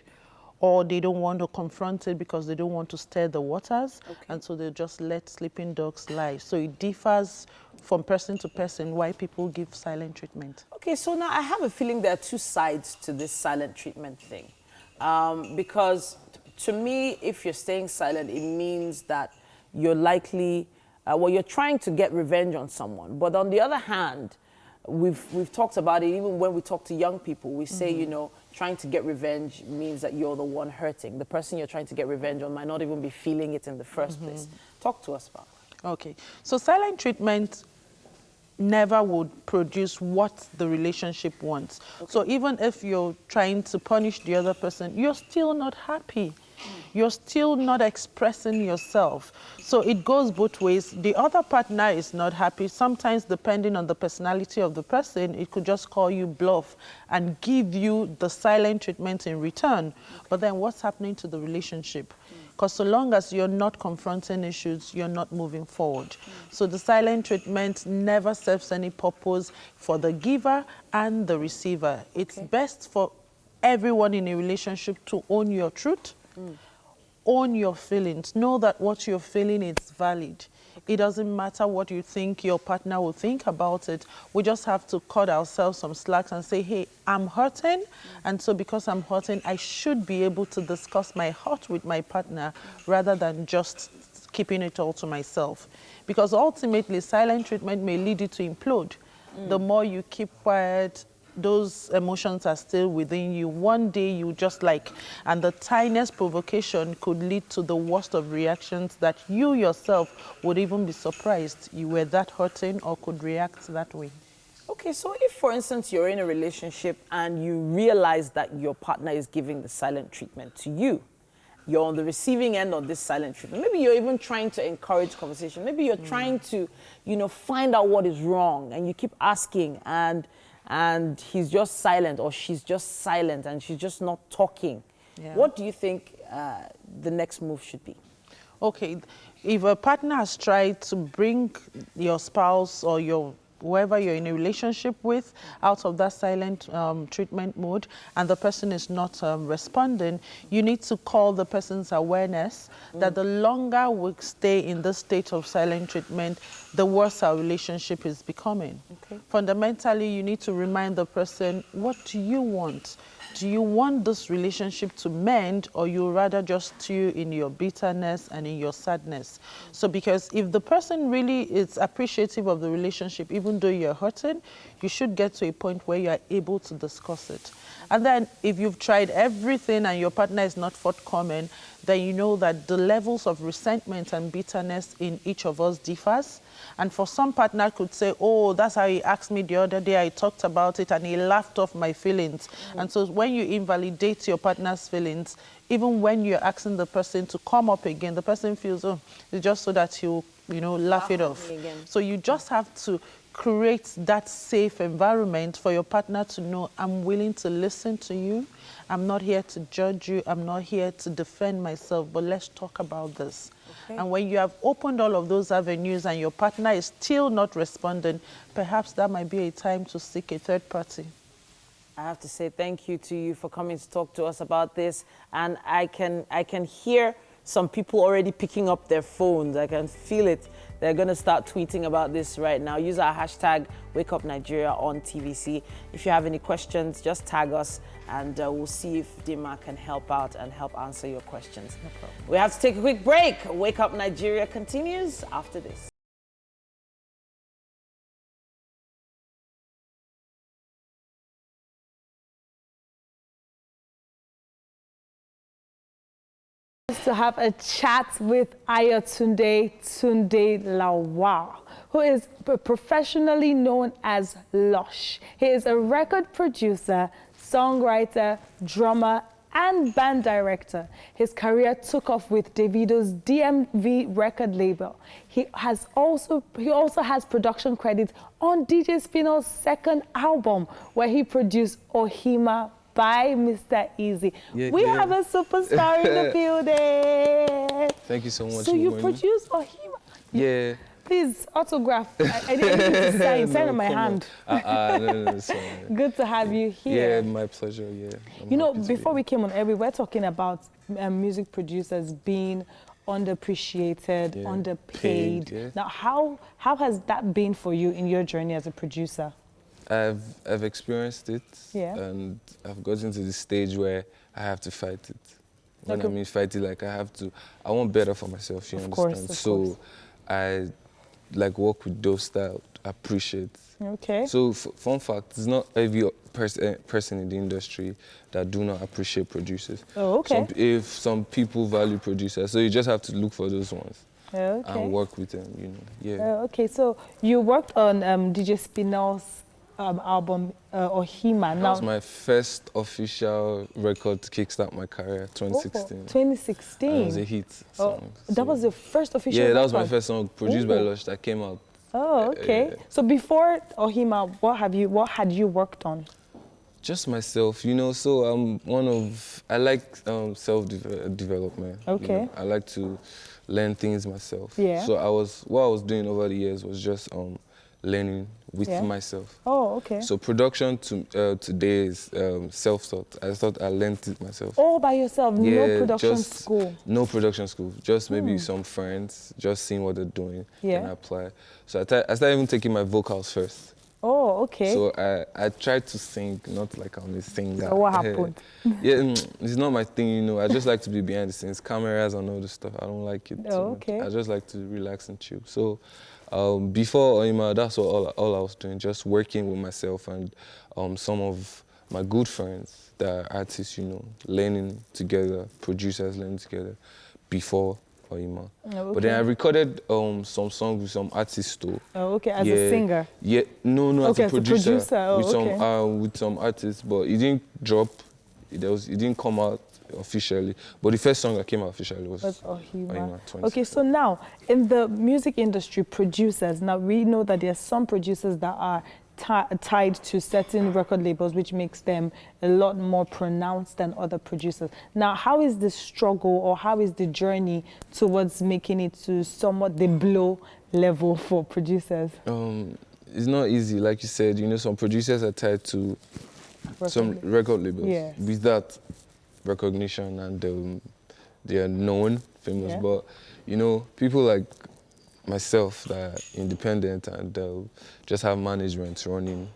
or they don't want to confront it because they don't want to stir the waters, and so they just let sleeping dogs lie. So it differs from person to person why people give silent treatment. Okay, so now I have a feeling there are two sides to this silent treatment thing. Because to me, if you're staying silent, it means that you're likely, you're trying to get revenge on someone. But on the other hand, we've talked about it, even when we talk to young people, we say, you know, trying to get revenge means that you're the one hurting. The person you're trying to get revenge on might not even be feeling it in the first place. Talk to us about it. Okay, so silent treatment never would produce what the relationship wants. So even if you're trying to punish the other person, you're still not happy. You're still not expressing yourself. So it goes both ways. The other partner is not happy. Sometimes, depending on the personality of the person, it could just call you bluff and give you the silent treatment in return. But then what's happening to the relationship? Because so long as you're not confronting issues, you're not moving forward. So the silent treatment never serves any purpose for the giver and the receiver. It's best for everyone in a relationship to own your truth, own your feelings. Know that what you're feeling is valid. It doesn't matter what you think your partner will think about it. We just have to cut ourselves some slacks and say, hey, I'm hurting. And so because I'm hurting, I should be able to discuss my hurt with my partner rather than just keeping it all to myself. Because ultimately, silent treatment may lead you to implode. The more you keep quiet, those emotions are still within you. One day you just and the tiniest provocation could lead to the worst of reactions that you yourself would even be surprised you were that hurting or could react that way. Okay, so if, for instance, you're in a relationship and you realize that your partner is giving the silent treatment to you, you're on the receiving end of this silent treatment. Maybe you're even trying to encourage conversation. Maybe you're trying to, find out what is wrong, and you keep asking, and he's just silent, or she's just silent, and she's just not talking. What do you think the next move should be? Okay, if a partner has tried to bring your spouse or your whoever you're in a relationship with out of that silent treatment mode, and the person is not responding, you need to call the person's awareness that the longer we stay in this state of silent treatment, the worse our relationship is becoming. Okay. Fundamentally, you need to remind the person, what do you want? Do you want this relationship to mend, or you rather just stew in your bitterness and in your sadness? So because if the person really is appreciative of the relationship, even though you're hurting, you should get to a point where you are able to discuss it. And then if you've tried everything and your partner is not forthcoming, then you know that the levels of resentment and bitterness in each of us differs. And for some partner could say, oh, that's how he asked me the other day, I talked about it and he laughed off my feelings. And so when you invalidate your partner's feelings, even when you're asking the person to come up again, the person feels, oh, it's just so that he'll, laugh it off. So you just have to create that safe environment for your partner to know, I'm willing to listen to you. I'm not here to judge you. I'm not here to defend myself, but let's talk about this. Okay. And when you have opened all of those avenues and your partner is still not responding, perhaps that might be a time to seek a third party. I have to say thank you to you for coming to talk to us about this. And I can hear some people already picking up their phones. I can feel it. They're going to start tweeting about this right now. Use our hashtag WakeUpNigeria on TVC. If you have any questions, just tag us and we'll see if Dima can help out and help answer your questions. No problem. We have to take a quick break. Wake Up Nigeria continues after this. To have a chat with Ayatunde Lawal, who is professionally known as Lush. He is a record producer, songwriter, drummer, and band director. His career took off with Davido's DMV record label. He also has production credits on DJ Spinall's second album, where he produced Ohima by Mr. Easy. We have a superstar in the building. Thank you so much. So you produced Ohima? Yeah. Please, autograph. I didn't need to sign. Sign on my hand. No, sorry. Good to have you here. Yeah, my pleasure, yeah. You know, before we came on air, we were talking about music producers being underappreciated, underpaid. Yeah. Now, how has that been for you in your journey as a producer? I've experienced it, and I've gotten to the stage where I have to fight it. When I mean fight it, like I want better for myself, you understand? So I work with those that I appreciate. Okay. So fun fact, there's not every person in the industry that do not appreciate producers. Oh, okay. Some people value producers, so you just have to look for those ones. Okay. And work with them, Okay, so you worked on DJ Spinall's album Ohima. That was my first official record to kickstart my career, 2016. 2016? And it was a hit song. That was your first official record? Yeah, that was my first song produced by Lush that came out. Oh, okay. So before Ohima, what had you worked on? Just myself, so I like self-development. Okay. I like to learn things myself. Yeah. So what I was doing over the years was just learning with myself. Oh, okay. So production today is self-taught. I thought I learned it myself. All by yourself? No production school? No production school. Just maybe some friends, just seeing what they're doing and apply. So I started even taking my vocals first. Oh, okay. So I tried to sing, not like I'm a singer. So what happened? It's not my thing, I just like to be behind the scenes, cameras and all this stuff. I don't like it. Oh, okay. I just like to relax and chill. So before Ohima, that's all I was doing, just working with myself and some of my good friends that are artists, learning together, producers learning together before Ohima. Okay. But then I recorded some songs with some artists too. Oh, okay, as a singer? Yeah, no, okay, as a producer. Oh, with some artists, but it didn't drop. It didn't come out officially. But the first song that came out officially was Ohima. Okay, so now, in the music industry, producers, now we know that there are some producers that are tied to certain record labels, which makes them a lot more pronounced than other producers. Now, how is the struggle or how is the journey towards making it to somewhat the blow level for producers? it's not easy. Like you said, you know, some producers are tied to some record labels. Yes. With that recognition and they are known, famous. Yeah. But, you know, people like myself that are independent and just have management running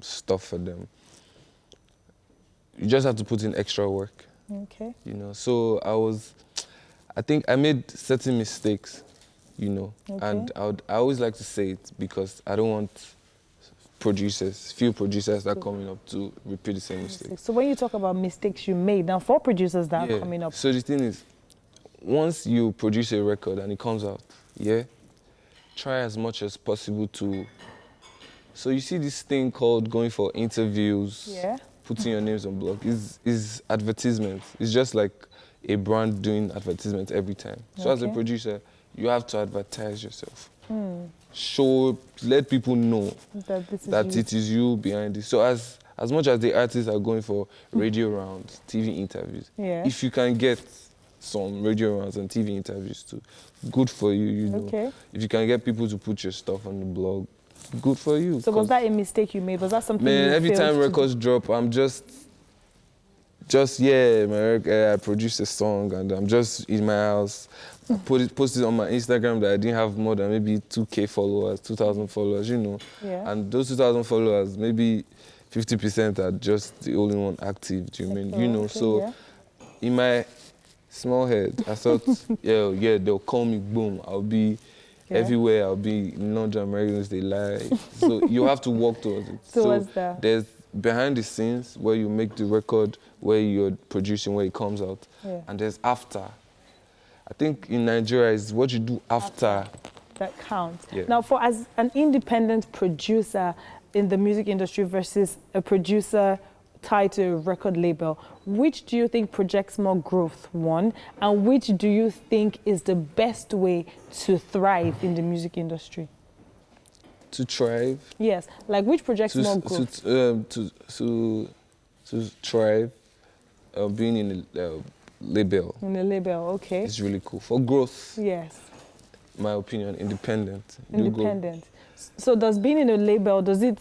stuff for them, you just have to put in extra work. Okay. You know, so I think I made certain mistakes, you know, and I always like to say it because I don't want few producers that are coming up to repeat the same mistakes. So when you talk about mistakes you made, now for producers that are coming up. So the thing is, once you produce a record and it comes out, try as much as possible to. So you see this thing called going for interviews, putting your names on blog, is advertisement. It's just like a brand doing advertisement every time. So as a producer, you have to advertise yourself. Let people know that it is you behind it. So as much as the artists are going for radio rounds, TV interviews, if you can get some radio rounds and TV interviews too, good for you, you know. If you can get people to put your stuff on the blog, good for you. So was that a mistake you made? Was that something you every time records drop, I'm just I produced a song and I'm just in my house. I posted on my Instagram that I didn't have more than maybe 2K followers, 2,000 followers, you know. And those 2,000 followers, maybe 50% are just the only one active, do you mean? You know, so in my small head, I thought, they'll call me, boom, I'll be everywhere, I'll be in London, Americans, they lie. So you have to walk towards it. So there's behind the scenes where you make the record, where you're producing, where it comes out. And there's after. I think in Nigeria, it's what you do after. That counts. Now, as an independent producer in the music industry versus a producer tied to a record label, which do you think projects more growth, one, and which do you think is the best way to thrive in the music industry? To thrive? Yes, like which projects more growth? To thrive, being in a label. In a label, okay. It's really cool. For growth, yes. My opinion, independent. Independent. So does being in a label, does it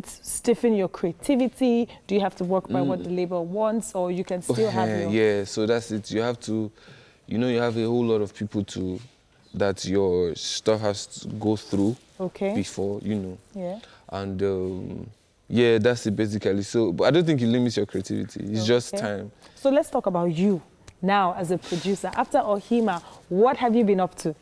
stiffen your creativity? Do you have to work by what the label wants, or you can still have your... Yeah, so that's it. You have to, you know, you have a whole lot of people that your stuff has to go through before, you know. Yeah. And that's it basically. So, but I don't think it limits your creativity. It's just time. So let's talk about you now as a producer. After Ohima, what have you been up to?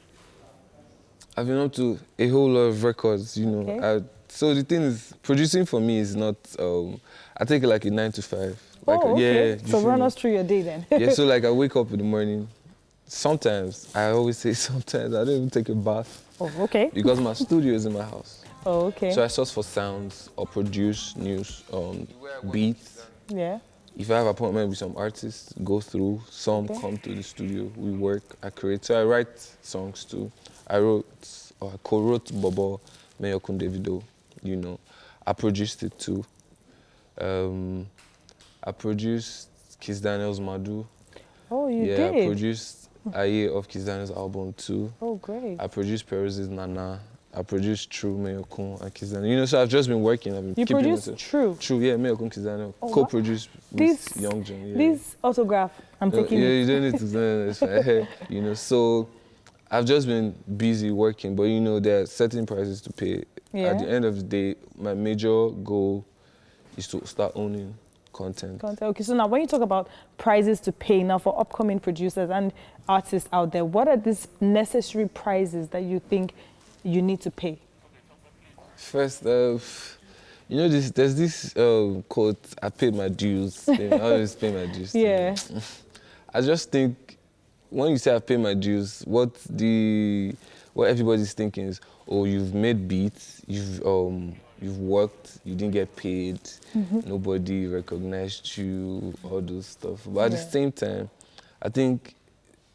I've been up to a whole lot of records, you know. So the thing is, producing for me is not, I take it like a 9 to 5. Like, so run us through your day then. So like I wake up in the morning. Sometimes, I always say sometimes, I don't even take a bath. Because my studio is in my house. So I source for sounds or produce news, beats. Yeah. If I have an appointment with some artists, go through, some come to the studio, we work, I create. So I write songs too. I co-wrote Bobo, Meyokun Davido, you know. I produced it too. I produced Kiss Daniel's Madu. Oh, you did? Yeah, I produced Aye of Kiss Daniel's album too. Oh, great. I produced Perez's Nana. I produced True, Meyokun, and Kiss Daniel. You know, so I've just been working. I've been you produced True? True, yeah, Meyokun, Kiss Daniel. Co-produced with Young John. Yeah. This autograph, I'm taking it. You don't need to, it's fine. You know, so I've just been busy working, but you know, there are certain prices to pay. At the end of the day, my major goal is to start owning content. Okay, so now when you talk about prices to pay, now for upcoming producers and artists out there, what are these necessary prices that you think you need to pay? First, you know, there's this quote, I paid my dues. I always pay my dues. Yeah. I just think when you say I pay my dues, what everybody's thinking is, oh, you've made beats, you've worked, you didn't get paid, nobody recognized you, all those stuff. But at the same time, I think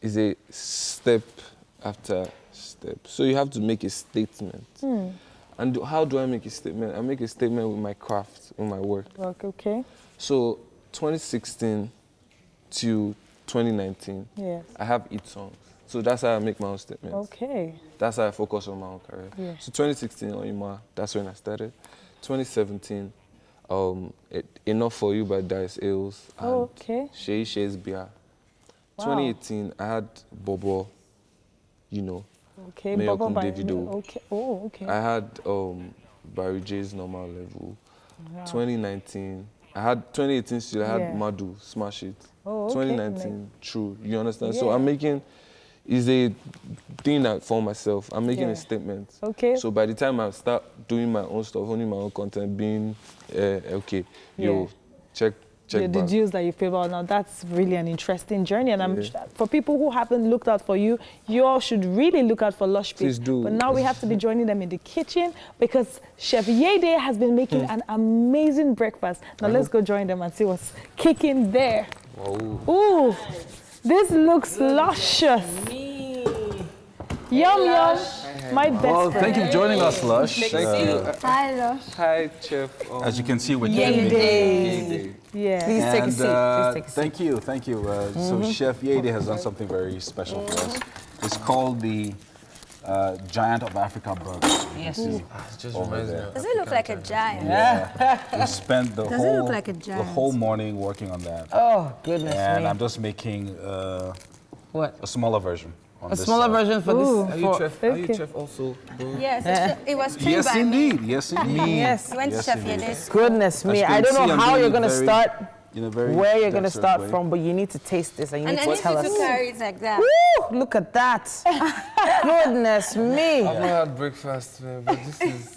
it's a step after step. So you have to make a statement. And how do I make a statement? I make a statement with my craft, with my work. Okay. So 2016 to 2019, I have 8 songs. So that's how I make my own statements. Okay. That's how I focus on my own career. Yeah. So 2016, Oyima, that's when I started. 2017, Enough For You by Dice Ales and Okay. Shei Shei's Bia. Wow. 2018, I had Bobo, you know, Okay, Mayor Bobo by Davido. Okay. Oh, okay. I had Barry J's Normal Level. Wow. 2019, I had 2018 still, I had Yeah. Madu, Smash It. Oh, okay. 2019, True, you understand? So Yeah. I'm making, is a thing that for myself. I'm making Yeah. a statement. Okay. So by the time I start doing my own stuff, owning my own content, being, okay, yo, check the back. deals that you pay about now, that's really an interesting journey. And for people who haven't looked out for you, you all should really look out for Lush Beats. Please do. But now we have to be joining them in the kitchen because Chef Yede has been making an amazing breakfast. Now let's go join them and see what's kicking there. Wow. Ooh, this looks luscious. Yum, yum. My best Well, friend. thank you for joining us, Lush. Thank you. Hi, Lush. Hi, Chef. As you can see, we're Yede. Yeah. Please take a seat. Please take a seat. Thank you, thank you. So Chef Yede has done something very special for us. It's called the Giant of Africa burger. Yes. It just reminds me of Does it look like a giant? Yeah. We spent the Does it look like a giant? whole morning working on that. Oh, goodness And me. I'm just making What? a smaller version. On A this smaller side. version for this. Are you chef? Are you chef also? Yes, it was trained Yes, by me. indeed. Yes, indeed. Yes. He went Yes, to Chef indeed. Yede's school. Goodness As me. you I can don't see, know I'm how doing you're it going to very- start, in a very where you're going to dexterous start way. from, but you need to taste this and you need And to if tell you us. could carry it like that. Woo! Look at that. Goodness me. I've not had breakfast, man, but this is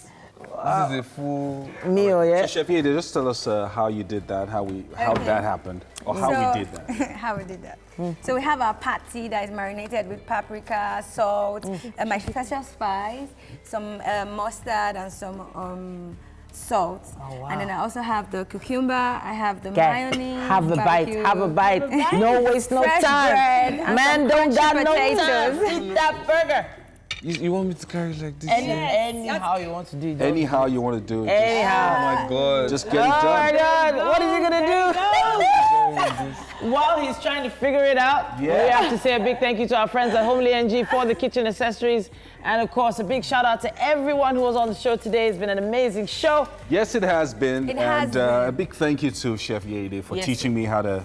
a full Meal, yeah? So Chef Yede, just tell us how you did that, how Okay. that happened, or how we did that. How we did that. So we have our patty that is marinated with paprika, salt, my signature spice, some mustard, and some salt. Oh, wow. And then I also have the cucumber, I have the Okay. mayonnaise. Have a bite. barbecue. Have a bite. No waste no Fresh time. bread and Man, some don't crunchy got no potatoes. time. Eat that burger. You want me to carry it like this? Anyhow you want to do it. Anyhow you want to do it, Anyhow. Oh my God. just get it Oh my done. God, what is he gonna do? While he's trying to figure it out, we have to say a big thank you to our friends at Homely NG for the kitchen accessories. And of course, a big shout out to everyone who was on the show today. It's been an amazing show. Yes, it has been. It has and been. a big thank you to Chef Yede for Yes, teaching me how to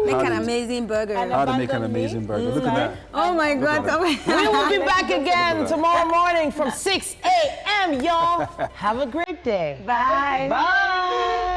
Make How an did- amazing burger. how to make an amazing burger. Look at that. Oh my God. Oh my We will be back again tomorrow morning from 6 a.m., y'all. Have a great day. Bye. Bye.